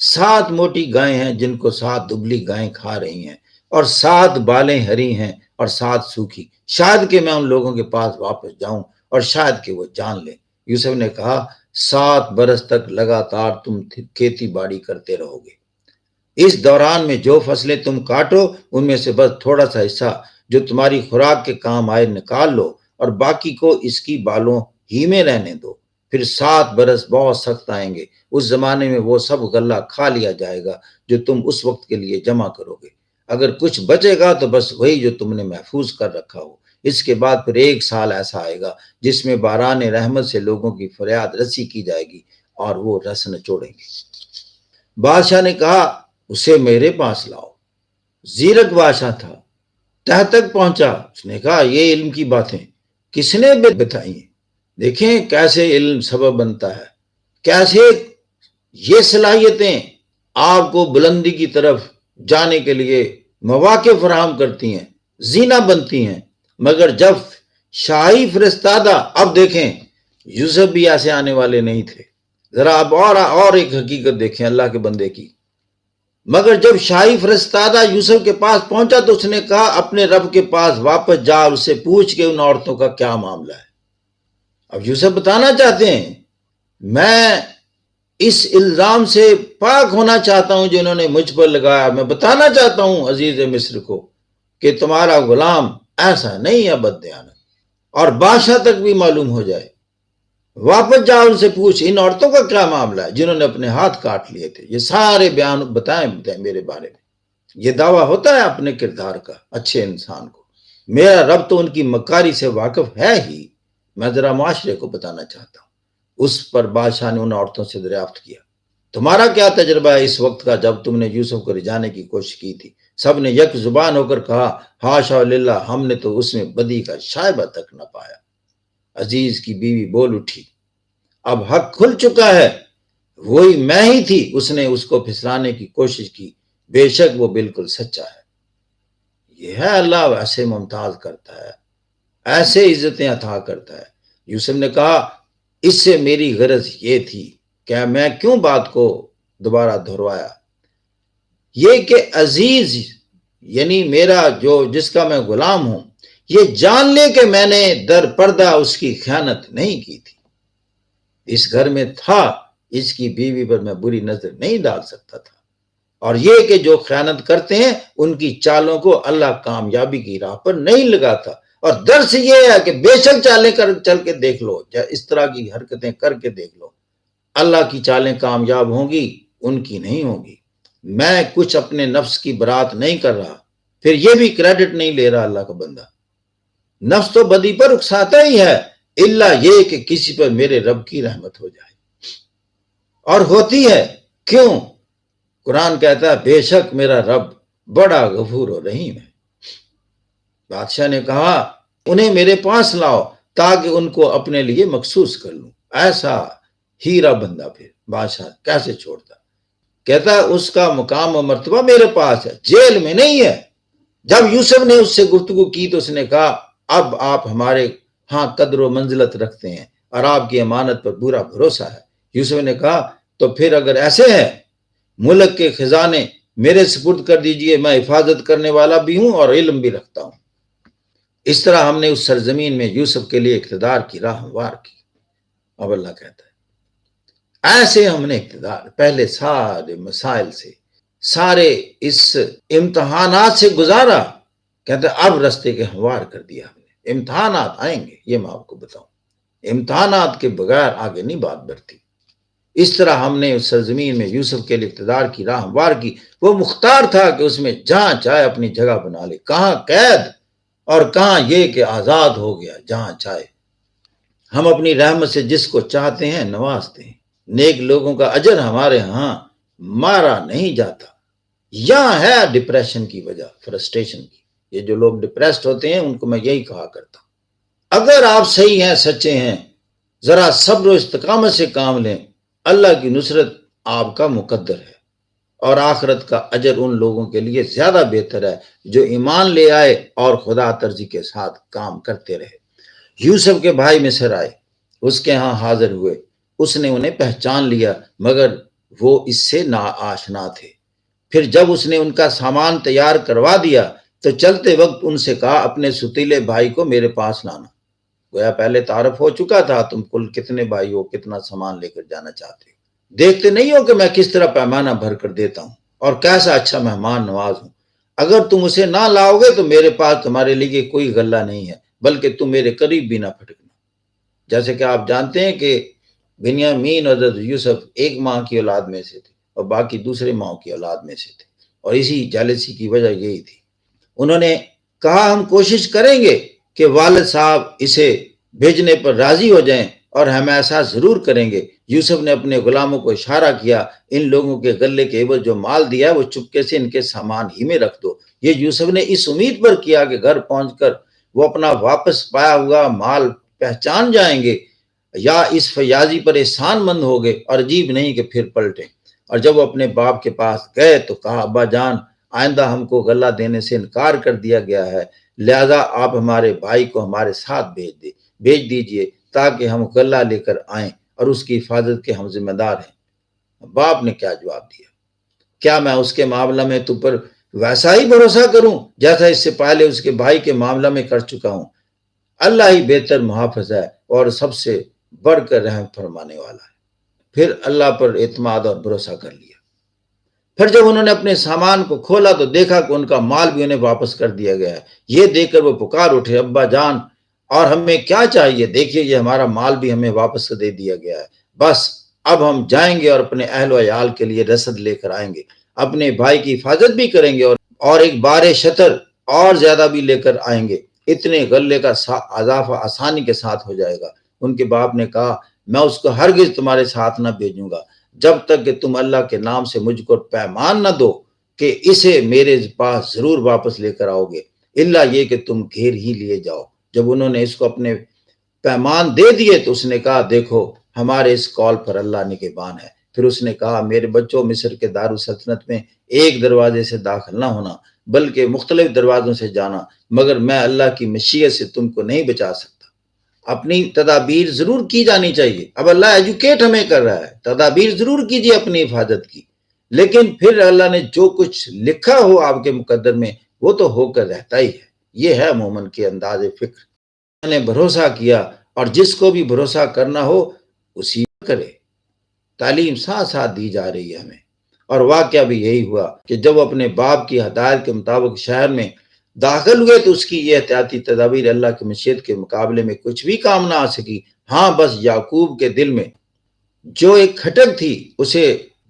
7 موٹی گائیں ہیں جن کو 7 دبلی گائیں کھا رہی ہیں، اور 7 بالیں ہری ہیں اور 7 سوکھی، شاید کہ میں ان لوگوں کے پاس واپس جاؤں اور شاید کہ وہ جان لیں۔ یوسف نے کہا 7 برس تک لگاتار تم کھیتی باڑی کرتے رہو گے، اس دوران میں جو فصلیں تم کاٹو ان میں سے بس تھوڑا سا حصہ جو تمہاری خوراک کے کام آئے نکال لو، اور باقی کو اس کی بالوں ہی میں رہنے دو۔ پھر 7 برس بہت سخت آئیں گے، اس زمانے میں وہ سب غلہ کھا لیا جائے گا جو تم اس وقت کے لیے جمع کرو گے، اگر کچھ بچے گا تو بس وہی جو تم نے محفوظ کر رکھا ہو۔ اس کے بعد پھر 1 سال ایسا آئے گا جس میں باران رحمت سے لوگوں کی فریاد رسی کی جائے گی اور وہ رس نچوڑیں گے۔ بادشاہ نے کہا اسے میرے پاس لاؤ۔ زیرک بادشاہ تھا، تہ تک پہنچا۔ اس نے کہا یہ علم کی باتیں کس نے بتائی ہیں؟ دیکھیں کیسے علم سبب بنتا ہے، کیسے یہ صلاحیتیں آپ کو بلندی کی طرف جانے کے لیے مواقع فراہم کرتی ہیں، زینہ بنتی ہیں۔ مگر جب شاہی فرستادہ، اب دیکھیں یوسف بھی ایسے آنے والے نہیں تھے۔ ذرا اب اور ایک حقیقت دیکھیں اللہ کے بندے کی۔ مگر جب شاہی فرستادہ یوسف کے پاس پہنچا تو اس نے کہا اپنے رب کے پاس واپس جا اور اسے پوچھ کہ ان عورتوں کا کیا معاملہ ہے۔ اب یوسف بتانا چاہتے ہیں میں اس الزام سے پاک ہونا چاہتا ہوں جو انہوں نے مجھ پر لگایا۔ میں بتانا چاہتا ہوں عزیز مصر کو کہ تمہارا غلام ایسا نہیں ہے بددیانت، اور بادشاہ تک بھی معلوم ہو جائے۔ واپس جا ان سے پوچھ ان عورتوں کا کیا معاملہ ہے جنہوں نے اپنے ہاتھ کاٹ لیے تھے۔ یہ سارے بیان بتائیں میرے بارے میں۔ یہ دعویٰ ہوتا ہے اپنے کردار کا اچھے انسان کو۔ میرا رب تو ان کی مکاری سے واقف ہے ہی، میں ذرا معاشرے کو بتانا چاہتا ہوں۔ اس پر بادشاہ نے ان عورتوں سے دریافت کیا تمہارا کیا تجربہ ہے اس وقت کا جب تم نے یوسف کو رجانے کی کوشش کی تھی؟ سب نے یک زبان ہو کر کہا حاشا للہ، ہم نے تو اس میں بدی کا شائبہ تک نہ پایا۔ عزیز کی بیوی بول اٹھی اب حق کھل چکا ہے، وہی میں ہی تھی، اس نے اس کو پھسلانے کی کوشش کی، بے شک وہ بالکل سچا ہے۔ یہ ہے اللہ ایسے ممتاز کرتا ہے، ایسے عزتیں عطا کرتا ہے۔ یوسف نے کہا اس سے میری غرض یہ تھی کہ میں کیوں بات کو دوبارہ دہروایا، یہ کہ عزیز یعنی میرا جس کا میں غلام ہوں یہ جان لے کہ میں نے در پردہ اس کی خیانت نہیں کی تھی۔ اس گھر میں تھا، اس کی بیوی پر میں بری نظر نہیں ڈال سکتا تھا، اور یہ کہ جو خیانت کرتے ہیں ان کی چالوں کو اللہ کامیابی کی راہ پر نہیں لگاتا۔ اور درس یہ ہے کہ بے شک چالیں چل کے دیکھ لو، اس طرح کی حرکتیں کر کے دیکھ لو، اللہ کی چالیں کامیاب ہوں گی، ان کی نہیں ہوں گی۔ میں کچھ اپنے نفس کی برات نہیں کر رہا، پھر یہ بھی کریڈٹ نہیں لے رہا اللہ کا بندہ۔ نفس تو بدی پر اکساتا ہی ہے، الا یہ کہ کسی پر میرے رب کی رحمت ہو جائے، اور ہوتی ہے۔ کیوں؟ قرآن کہتا ہے بے شک میرا رب بڑا غفور و رحیم ہے۔ بادشاہ نے کہا انہیں میرے پاس لاؤ تاکہ ان کو اپنے لیے مخصوص کر لوں۔ ایسا ہیرا بندہ پھر بادشاہ کیسے چھوڑتا؟ کہتا ہے اس کا مقام و مرتبہ میرے پاس ہے، جیل میں نہیں ہے۔ جب یوسف نے اس سے گفتگو کی تو اس نے کہا اب آپ ہمارے ہاں قدر و منزلت رکھتے ہیں اور آپ کی امانت پر پورا بھروسہ ہے۔ یوسف نے کہا تو پھر اگر ایسے ہے ملک کے خزانے میرے سپرد کر دیجئے، میں حفاظت کرنے والا بھی ہوں اور علم بھی رکھتا ہوں۔ اس طرح ہم نے اس سرزمین میں یوسف کے لیے اقتدار کی راہ ہموار کی۔ اب اللہ کہتا ہے ایسے ہم نے اقتدار پہلے سارے مسائل سے، سارے اس امتحانات سے گزارا، کہتا ہے اب رستے کے ہموار کر دیا ہم نے۔ امتحانات آئیں گے، یہ میں آپ کو بتاؤں، امتحانات کے بغیر آگے نہیں بات بڑھتی۔ اس طرح ہم نے اس سرزمین میں یوسف کے لیے اقتدار کی راہ ہموار کی۔ وہ مختار تھا کہ اس میں جہاں چاہے اپنی جگہ بنا لے، کہاں قید اور کہاں یہ کہ آزاد ہو گیا جہاں چاہے۔ ہم اپنی رحمت سے جس کو چاہتے ہیں نوازتے ہیں، نیک لوگوں کا اجر ہمارے ہاں مارا نہیں جاتا۔ یہاں ہے ڈپریشن کی وجہ، فرسٹریشن کی۔ یہ جو لوگ ڈپریسڈ ہوتے ہیں ان کو میں یہی کہا کرتا ہوں اگر آپ صحیح ہیں، سچے ہیں، ذرا صبر و استقامت سے کام لیں، اللہ کی نصرت آپ کا مقدر ہے، اور آخرت کا اجر ان لوگوں کے لیے زیادہ بہتر ہے جو ایمان لے آئے اور خدا ترضی کے ساتھ کام کرتے رہے۔ یوسف کے بھائی مصر آئے، اس کے ہاں حاضر ہوئے، اس نے انہیں پہچان لیا مگر وہ اس سے ناآشنا تھے۔ پھر جب اس نے ان کا سامان تیار کروا دیا تو چلتے وقت ان سے کہا اپنے ستیلے بھائی کو میرے پاس لانا۔ گویا پہلے تعارف ہو چکا تھا، تم کل کتنے بھائی ہو، کتنا سامان لے کر جانا چاہتے ہو، دیکھتے نہیں ہو کہ میں کس طرح پیمانہ بھر کر دیتا ہوں اور کیسا اچھا مہمان نواز ہوں۔ اگر تم اسے نہ لاؤ گے تو میرے پاس تمہارے لیے کوئی غلہ نہیں ہے، بلکہ تم میرے قریب بھی نہ پھٹکنا۔ جیسے کہ آپ جانتے ہیں کہ بنیامین اور حضرت یوسف ایک ماں کی اولاد میں سے تھے اور باقی دوسرے ماں کی اولاد میں سے تھے، اور اسی جالسی کی وجہ یہی تھی۔ انہوں نے کہا ہم کوشش کریں گے کہ والد صاحب اسے بھیجنے پر راضی ہو جائیں اور ہم ایسا ضرور کریں گے۔ یوسف نے اپنے غلاموں کو اشارہ کیا، ان لوگوں کے غلے کے عوض جو مال دیا ہے وہ چپکے سے ان کے سامان ہی میں رکھ دو۔ یہ یوسف نے اس امید پر کیا کہ گھر پہنچ کر وہ اپنا واپس پایا ہوا مال پہچان جائیں گے یا اس فیاضی پر احسان مند ہو گئے، اور عجیب نہیں کہ پھر پلٹیں۔ اور جب وہ اپنے باپ کے پاس گئے تو کہا، ابا جان، آئندہ ہم کو غلہ دینے سے انکار کر دیا گیا ہے، لہذا آپ ہمارے بھائی کو ہمارے ساتھ بھیج دیجئے تاکہ ہم غلہ لے کر آئیں اور اس کی حفاظت کے ہم ذمہ دار ہیں۔ باپ نے کیا جواب دیا؟ کیا میں اس کے معاملہ میں تم پر ویسا ہی بھروسہ کروں جیسا اس سے پہلے اس کے بھائی کے معاملہ میں کر چکا ہوں؟ اللہ ہی بہتر محافظ ہے اور سب سے بڑھ کر رحم فرمانے والا ہے۔ پھر اللہ پر اعتماد اور بھروسہ کر لیا۔ پھر جب انہوں نے اپنے سامان کو کھولا تو دیکھا کہ ان کا مال بھی انہیں واپس کر دیا گیا ہے۔ یہ دیکھ کر وہ پکار اٹھے، ابا جان، اور ہمیں کیا چاہیے؟ دیکھیے یہ ہمارا مال بھی ہمیں واپس دے دیا گیا ہے، بس اب ہم جائیں گے اور اپنے اہل و عیال کے لیے رسد لے کر آئیں گے، اپنے بھائی کی حفاظت بھی کریں گے اور ایک بار شطر اور زیادہ بھی لے کر آئیں گے، اتنے غلے کا اضافہ آسانی کے ساتھ ہو جائے گا۔ ان کے باپ نے کہا، میں اس کو ہرگز تمہارے ساتھ نہ بھیجوں گا جب تک کہ تم اللہ کے نام سے مجھ کو پیمان نہ دو کہ اسے میرے پاس ضرور واپس لے کر آؤ گے، الا یہ کہ تم گھیر ہی لیے جاؤ۔ جب انہوں نے اس کو اپنے پیمان دے دیے تو اس نے کہا، دیکھو ہمارے اس قول پر اللہ نگہبان ہے۔ پھر اس نے کہا، میرے بچوں، مصر کے دارالسلطنت میں ایک دروازے سے داخل نہ ہونا بلکہ مختلف دروازوں سے جانا، مگر میں اللہ کی مشیت سے تم کو نہیں بچا سکتا۔ اپنی تدابیر ضرور کی جانی چاہیے۔ اب اللہ ایجوکیٹ ہمیں کر رہا ہے، تدابیر ضرور کیجیے اپنی حفاظت کی، لیکن پھر اللہ نے جو کچھ لکھا ہو آپ کے مقدر میں وہ تو ہو کر رہتا ہی ہے۔ یہ ہے مومن کے انداز فکر۔ میں نے بھروسہ کیا اور جس کو بھی بھروسہ کرنا ہو اسی پر کرے۔ تعلیم ساتھ ساتھ دی جا رہی ہے ہمیں، اور واقعہ بھی یہی ہوا کہ جب وہ اپنے باپ کی ہدایت کے مطابق شہر میں داخل ہوئے تو اس کی یہ احتیاطی تدابیر اللہ کی مشیت کے مقابلے میں کچھ بھی کام نہ آ سکی۔ ہاں، بس یعقوب کے دل میں جو ایک کھٹک تھی اسے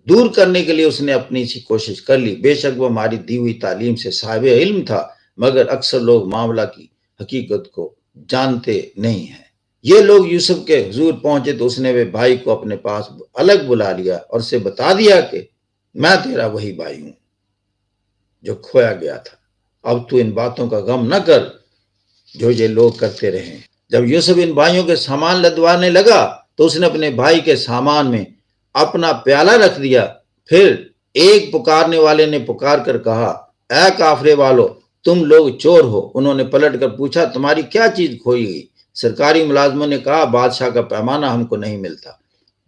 دور کرنے کے لیے اس نے اپنی سی کوشش کر لی۔ بے شک وہ ہماری دی ہوئی تعلیم سے صاحب علم تھا، مگر اکثر لوگ معاملہ کی حقیقت کو جانتے نہیں ہیں۔ یہ لوگ یوسف کے حضور پہنچے تو اس نے وہ بھائی کو اپنے پاس الگ بلا لیا اور اسے بتا دیا کہ میں تیرا وہی بھائی ہوں جو کھویا گیا تھا، اب تو ان باتوں کا غم نہ کر جو یہ لوگ کرتے رہے۔ جب یوسف ان بھائیوں کے سامان لدوانے لگا تو اس نے اپنے بھائی کے سامان میں اپنا پیالہ رکھ دیا۔ پھر ایک پکارنے والے نے پکار کر کہا، اے کافرے والو، تم لوگ چور ہو۔ انہوں نے پلٹ کر پوچھا، تمہاری کیا چیز کھوئی گئی؟ سرکاری ملازموں نے کہا، بادشاہ کا پیمانہ ہم کو نہیں ملتا،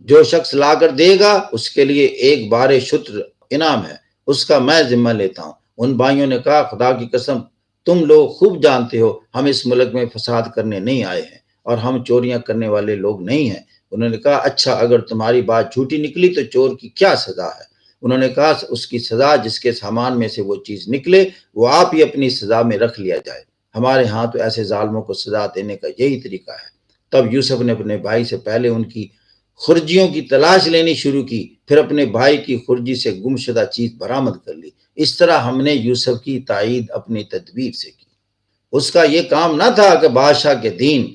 جو شخص لا کر دے گا اس کے لیے ایک بار شتر انعام ہے، اس کا میں ذمہ لیتا ہوں۔ ان بھائیوں نے کہا، خدا کی قسم، تم لوگ خوب جانتے ہو ہم اس ملک میں فساد کرنے نہیں آئے ہیں اور ہم چوریاں کرنے والے لوگ نہیں ہیں۔ انہوں نے کہا، اچھا، اگر تمہاری بات جھوٹی نکلی تو چور کی کیا سزا ہے؟ انہوں نے کہا، اس کی سزا جس کے سامان میں سے وہ چیز نکلے وہ آپ ہی اپنی سزا میں رکھ لیا جائے، ہمارے ہاں تو ایسے ظالموں کو سزا دینے کا یہی طریقہ ہے۔ تب یوسف نے اپنے بھائی سے پہلے ان کی خرجیوں کی تلاش لینی شروع کی، پھر اپنے بھائی کی خرجی سے گمشدہ چیز برآمد کر لی۔ اس طرح ہم نے یوسف کی تائید اپنی تدبیر سے کی۔ اس کا یہ کام نہ تھا کہ بادشاہ کے دین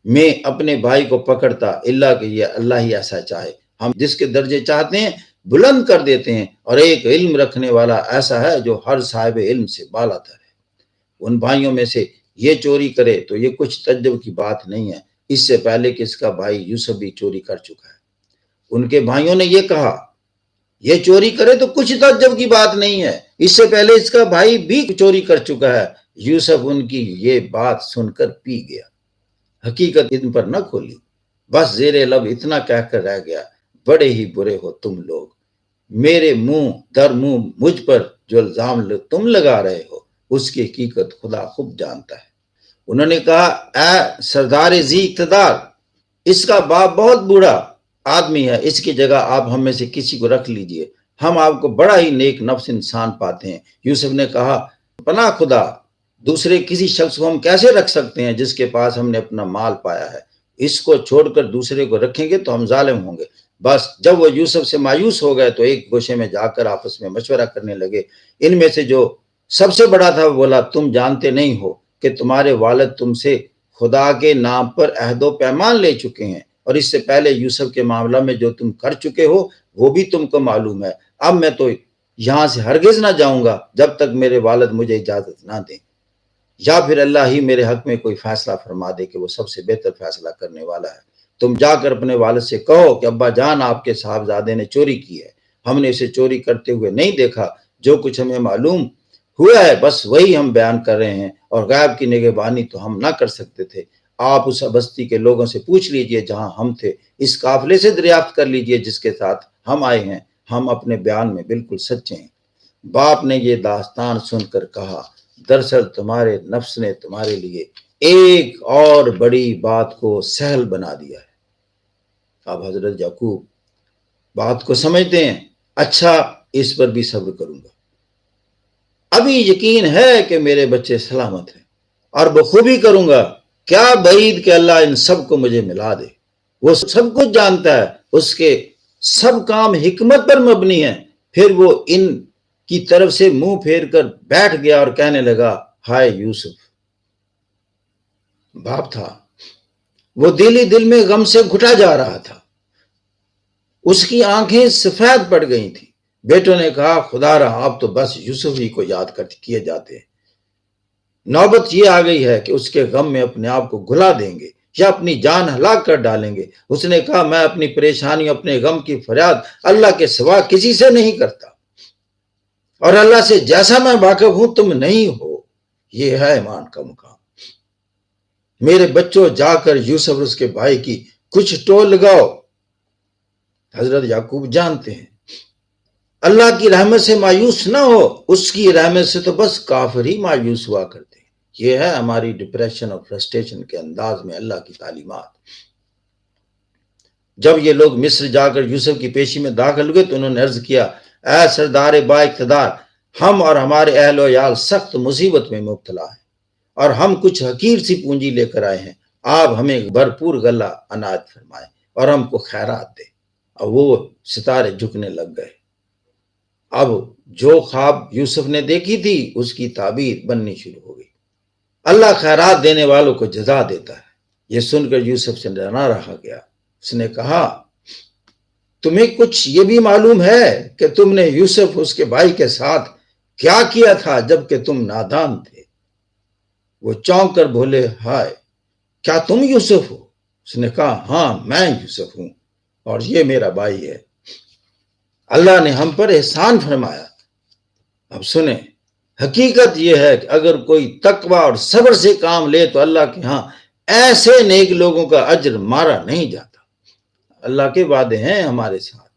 میں اپنے بھائی کو پکڑتا، الا کہ یہ اللہ ہی ایسا چاہے، ہم جس کے درجے چاہتے ہیں بلند کر دیتے ہیں، اور ایک علم رکھنے والا ایسا ہے جو ہر صاحب علم سے بالا تر ہے۔ ان بھائیوں میں سے یہ چوری کرے تو یہ کچھ تعجب کی بات نہیں ہے، اس سے پہلے کہ اس کا بھائی یوسف بھی چوری کر چکا ہے۔ ان کے بھائیوں نے یہ کہا، یہ چوری کرے تو کچھ تعجب کی بات نہیں ہے، اس سے پہلے اس کا بھائی بھی چوری کر چکا ہے۔ یوسف ان کی یہ بات سن کر پی گیا، حقیقت ان پر نہ کھولی، بس زیر لب اتنا کہہ کر رہ گیا، بڑے ہی برے ہو تم لوگ، میرے منہ در منہ مجھ پر جو الزام تم لگا رہے ہو اس کی حقیقت خدا خوب جانتا ہے۔ انہوں نے کہا، اے سردار ذی اقتدار، اس کا باپ بہت بوڑھا آدمی ہے، اس کی جگہ آپ ہم میں سے کسی کو رکھ لیجئے، ہم آپ کو بڑا ہی نیک نفس انسان پاتے ہیں۔ یوسف نے کہا، پناہ خدا، دوسرے کسی شخص کو ہم کیسے رکھ سکتے ہیں جس کے پاس ہم نے اپنا مال پایا ہے؟ اس کو چھوڑ کر دوسرے کو رکھیں گے تو ہم ظالم ہوں گے۔ بس جب وہ یوسف سے مایوس ہو گئے تو ایک گوشے میں جا کر آپس میں مشورہ کرنے لگے۔ ان میں سے جو سب سے بڑا تھا وہ بولا، تم جانتے نہیں ہو کہ تمہارے والد تم سے خدا کے نام پر عہد و پیمان لے چکے ہیں، اور اس سے پہلے یوسف کے معاملہ میں جو تم کر چکے ہو وہ بھی تم کو معلوم ہے۔ اب میں تو یہاں سے ہرگز نہ جاؤں گا جب تک میرے والد مجھے اجازت نہ دیں، یا پھر اللہ ہی میرے حق میں کوئی فیصلہ فرما دے کہ وہ سب سے بہتر فیصلہ کرنے والا ہے۔ تم جا کر اپنے والد سے کہو کہ ابا جان آپ کے صاحبزادے نے چوری کی ہے، ہم نے اسے چوری کرتے ہوئے نہیں دیکھا، جو کچھ ہمیں معلوم ہوا ہے بس وہی ہم بیان کر رہے ہیں، اور غیب کی نگہبانی تو ہم نہ کر سکتے تھے۔ آپ اس بستی کے لوگوں سے پوچھ لیجئے جہاں ہم تھے، اس قافلے سے دریافت کر لیجئے جس کے ساتھ ہم آئے ہیں، ہم اپنے بیان میں بالکل سچے ہیں۔ باپ نے یہ داستان سن کر کہا، دراصل تمہارے نفس نے تمہارے لیے ایک اور بڑی بات کو سہل بنا دیا ہے۔ اب حضرت یعقوب بات کو سمجھتے ہیں، اچھا اس پر بھی صبر کروں گا، ابھی یقین ہے کہ میرے بچے سلامت ہیں، اور بخوبی کروں گا، کیا بعید کہ اللہ ان سب کو مجھے ملا دے، وہ سب کچھ جانتا ہے، اس کے سب کام حکمت پر مبنی ہیں۔ پھر وہ ان کی طرف سے منہ پھیر کر بیٹھ گیا اور کہنے لگا، ہائے یوسف، باپ تھا، وہ دل ہی دل میں غم سے گھٹا جا رہا تھا، اس کی آنکھیں سفید پڑ گئی تھیں۔ بیٹوں نے کہا، خدا رہا آپ تو بس یوسف ہی کو یاد کر کیے جاتے ہیں، نوبت یہ آ گئی ہے کہ اس کے غم میں اپنے آپ کو گھلا دیں گے یا اپنی جان ہلاک کر ڈالیں گے۔ اس نے کہا، میں اپنی پریشانی اپنے غم کی فریاد اللہ کے سوا کسی سے نہیں کرتا، اور اللہ سے جیسا میں واقف ہوں تم نہیں ہو، یہ ہے ایمان کا مقام۔ میرے بچوں جا کر یوسف اور اس کے بھائی کی کچھ ٹول لگاؤ۔ حضرت یعقوب جانتے ہیں اللہ کی رحمت سے مایوس نہ ہو، اس کی رحمت سے تو بس کافر ہی مایوس ہوا کرتے ہیں۔ یہ ہے ہماری ڈپریشن اور فرسٹریشن کے انداز میں اللہ کی تعلیمات۔ جب یہ لوگ مصر جا کر یوسف کی پیشی میں داخل ہوئے تو انہوں نے عرض کیا، اے سردار با اقتدار، ہم اور ہمارے اہل و عیال سخت مصیبت میں مبتلا ہیں، اور ہم کچھ حقیر سی پونجی لے کر آئے ہیں، آپ ہمیں بھرپور غلہ عنایت فرمائیں اور ہم کو خیرات دیں۔ اور وہ ستارے جھکنے لگ گئے۔ اب جو خواب یوسف نے دیکھی تھی اس کی تعبیر بننی شروع ہو گئی۔ اللہ خیرات دینے والوں کو جزا دیتا ہے۔ یہ سن کر یوسف سے نہ رہا گیا، اس نے کہا، تمہیں کچھ یہ بھی معلوم ہے کہ تم نے یوسف اس کے بھائی کے ساتھ کیا کیا تھا جب کہ تم نادان تھے؟ وہ چونک کر بولے، ہائے، کیا تم یوسف ہو؟ اس نے کہا، ہاں میں یوسف ہوں، اور یہ میرا بھائی ہے، اللہ نے ہم پر احسان فرمایا۔ اب سنیں، حقیقت یہ ہے کہ اگر کوئی تقوی اور صبر سے کام لے تو اللہ کے ہاں ایسے نیک لوگوں کا اجر مارا نہیں جاتا۔ اللہ کے وعدے ہیں ہمارے ساتھ۔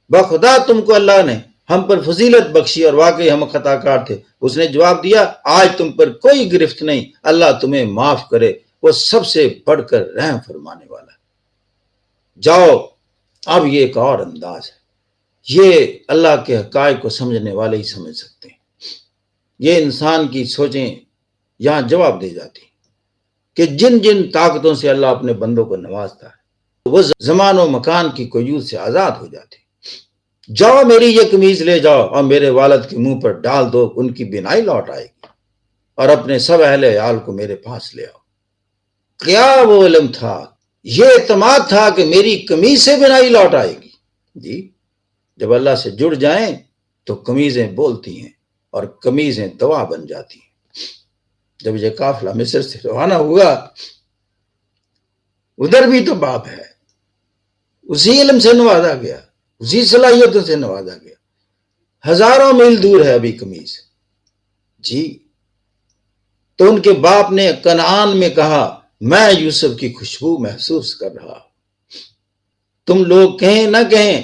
بخدا تم کو اللہ نے ہم پر فضیلت بخشی، اور واقعی ہم خطا کار تھے۔ اس نے جواب دیا، آج تم پر کوئی گرفت نہیں، اللہ تمہیں معاف کرے، وہ سب سے بڑھ کر رحم فرمانے والا ہے۔ جاؤ، اب یہ ایک اور انداز ہے، یہ اللہ کے حقائق کو سمجھنے والے ہی سمجھ سکتے ہیں۔ یہ انسان کی سوچیں یہاں جواب دے جاتی ہیں کہ جن جن طاقتوں سے اللہ اپنے بندوں کو نوازتا ہے وہ زمان و مکان کی قیود سے آزاد ہو جاتے ہیں۔ جاؤ، میری یہ قمیض لے جاؤ اور میرے والد کے منہ پر ڈال دو، ان کی بینائی لوٹ آئے گی، اور اپنے سب اہل عیال کو میرے پاس لے آؤ۔ کیا وہ علم تھا، یہ اعتماد تھا کہ میری قمیض سے بینائی لوٹ آئے گی؟ جی، جب اللہ سے جڑ جائیں تو قمیضیں بولتی ہیں اور قمیضیں دوا بن جاتی ہیں۔ جب یہ قافلہ مصر سے روانہ ہوا، ادھر بھی تو باپ ہے، اسی علم سے نوازا گیا، اسی صلاحیتوں سے نوازا گیا، ہزاروں میل دور ہے ابھی قمیض۔ جی، تو ان کے باپ نے کنعان میں کہا، میں یوسف کی خوشبو محسوس کر رہا۔ تم لوگ کہیں نہ کہیں،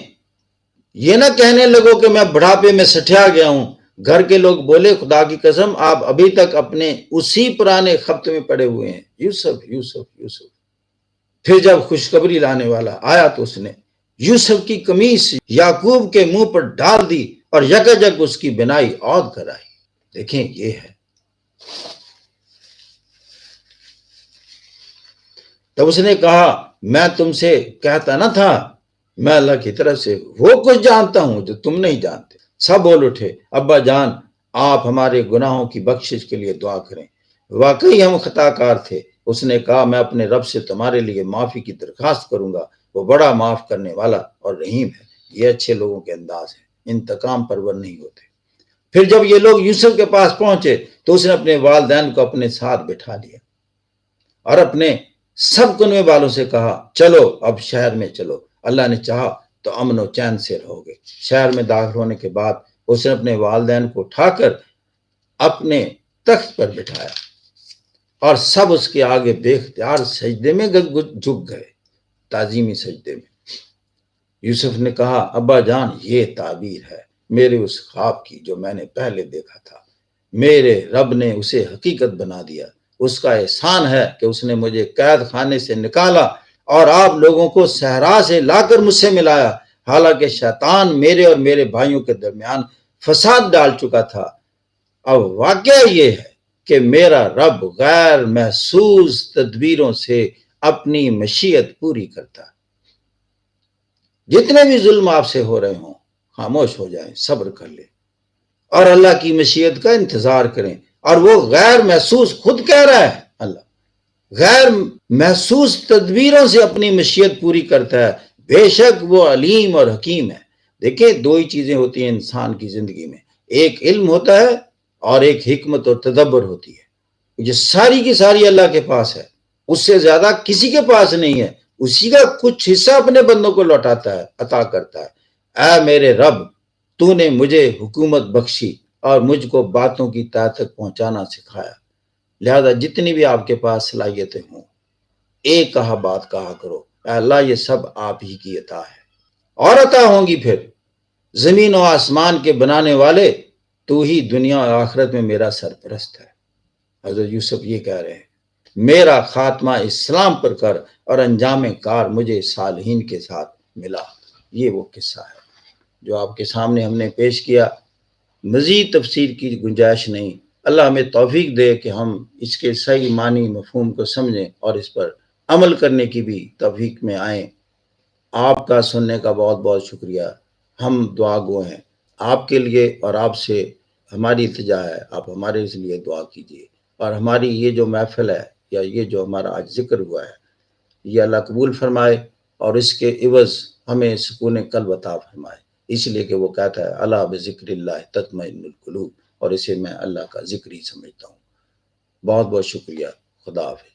یہ نہ کہنے لگو کہ میں بڑھاپے میں سٹھیا گیا ہوں۔ گھر کے لوگ بولے، خدا کی قسم آپ ابھی تک اپنے اسی پرانے خبط میں پڑے ہوئے ہیں، یوسف یوسف یوسف۔ پھر جب خوشخبری لانے والا آیا تو اس نے یوسف کی قمیص یعقوب کے منہ پر ڈال دی اور یکجک اس کی بینائی عود کرائی۔ دیکھیں، یہ ہے۔ تب اس نے کہا، میں تم سے کہتا نہ تھا، میں اللہ کی طرف سے وہ کچھ جانتا ہوں جو تم نہیں جانتے۔ سب بول اٹھے، ابا جان، آپ ہمارے گناہوں کی بخشش کے لیے دعا کریں، واقعی ہم خطا کار تھے۔ اس نے کہا میں اپنے رب سے تمہارے لیے معافی کی درخواست کروں گا، وہ بڑا معاف کرنے والا اور رحیم ہے۔ یہ اچھے لوگوں کے انداز ہے، انتقام پرور نہیں ہوتے۔ پھر جب یہ لوگ یوسف کے پاس پہنچے تو اس نے اپنے والدین کو اپنے ساتھ بٹھا لیا اور اپنے سب کنوے والوں سے کہا چلو اب شہر میں چلو، اللہ نے چاہا تو امن و چین سے رہو گے۔ شہر میں داخل ہونے کے بعد اس نے اپنے والدین کو اٹھا کر اپنے تخت پر بٹھایا اور سب اس کے آگے بے اختیار سجدے میں جھک گئے، تعظیمی سجدے میں۔ یوسف نے کہا ابا جان یہ تعبیر ہے میرے اس خواب کی جو میں نے پہلے دیکھا تھا، میرے رب نے اسے حقیقت بنا دیا۔ اس کا احسان ہے کہ اس نے مجھے قید خانے سے نکالا اور آپ لوگوں کو صحرا سے لا کر مجھ سے ملایا، حالانکہ شیطان میرے اور میرے بھائیوں کے درمیان فساد ڈال چکا تھا۔ اب واقعہ یہ ہے کہ میرا رب غیر محسوس تدبیروں سے اپنی مشیت پوری کرتا ہے۔ جتنے بھی ظلم آپ سے ہو رہے ہوں خاموش ہو جائیں، صبر کر لیں اور اللہ کی مشیت کا انتظار کریں۔ اور وہ غیر محسوس خود کہہ رہا ہے، اللہ غیر محسوس تدبیروں سے اپنی مشیت پوری کرتا ہے، بے شک وہ علیم اور حکیم ہے۔ دیکھیں دو ہی چیزیں ہوتی ہیں انسان کی زندگی میں، ایک علم ہوتا ہے اور ایک حکمت اور تدبر ہوتی ہے۔ یہ ساری کی ساری اللہ کے پاس ہے، اس سے زیادہ کسی کے پاس نہیں ہے، اسی کا کچھ حصہ اپنے بندوں کو لوٹاتا ہے، عطا کرتا ہے۔ اے میرے رب تو نے مجھے حکومت بخشی اور مجھ کو باتوں کی تہ تک پہنچانا سکھایا، لہذا جتنی بھی آپ کے پاس صلاحیتیں ہوں ایک کہا بات کہا کرو، اے اللہ یہ سب آپ ہی کی عطا ہے اور عطا ہوں گی۔ پھر زمین و آسمان کے بنانے والے تو ہی دنیا اور آخرت میں میرا سرپرست ہے۔ حضرت یوسف یہ کہہ رہے ہیں میرا خاتمہ اسلام پر کر اور انجام کار مجھے صالحین کے ساتھ ملا۔ یہ وہ قصہ ہے جو آپ کے سامنے ہم نے پیش کیا، مزید تفسیر کی گنجائش نہیں۔ اللہ ہمیں توفیق دے کہ ہم اس کے صحیح معنی مفہوم کو سمجھیں اور اس پر عمل کرنے کی بھی توفیق میں آئیں۔ آپ کا سننے کا بہت بہت شکریہ۔ ہم دعا گو ہیں آپ کے لیے اور آپ سے ہماری التجا ہے آپ ہمارے اس لیے دعا کیجیے، اور ہماری یہ جو محفل ہے یا یہ جو ہمارا آج ذکر ہوا ہے یہ اللہ قبول فرمائے اور اس کے عوض ہمیں سکون قلب عطا فرمائے، اس لیے کہ وہ کہتا ہے الا بذکر اللہ تطمئن القلوب، اور اسے میں اللہ کا ذکر ہی سمجھتا ہوں۔ بہت بہت شکریہ، خدا حافظ۔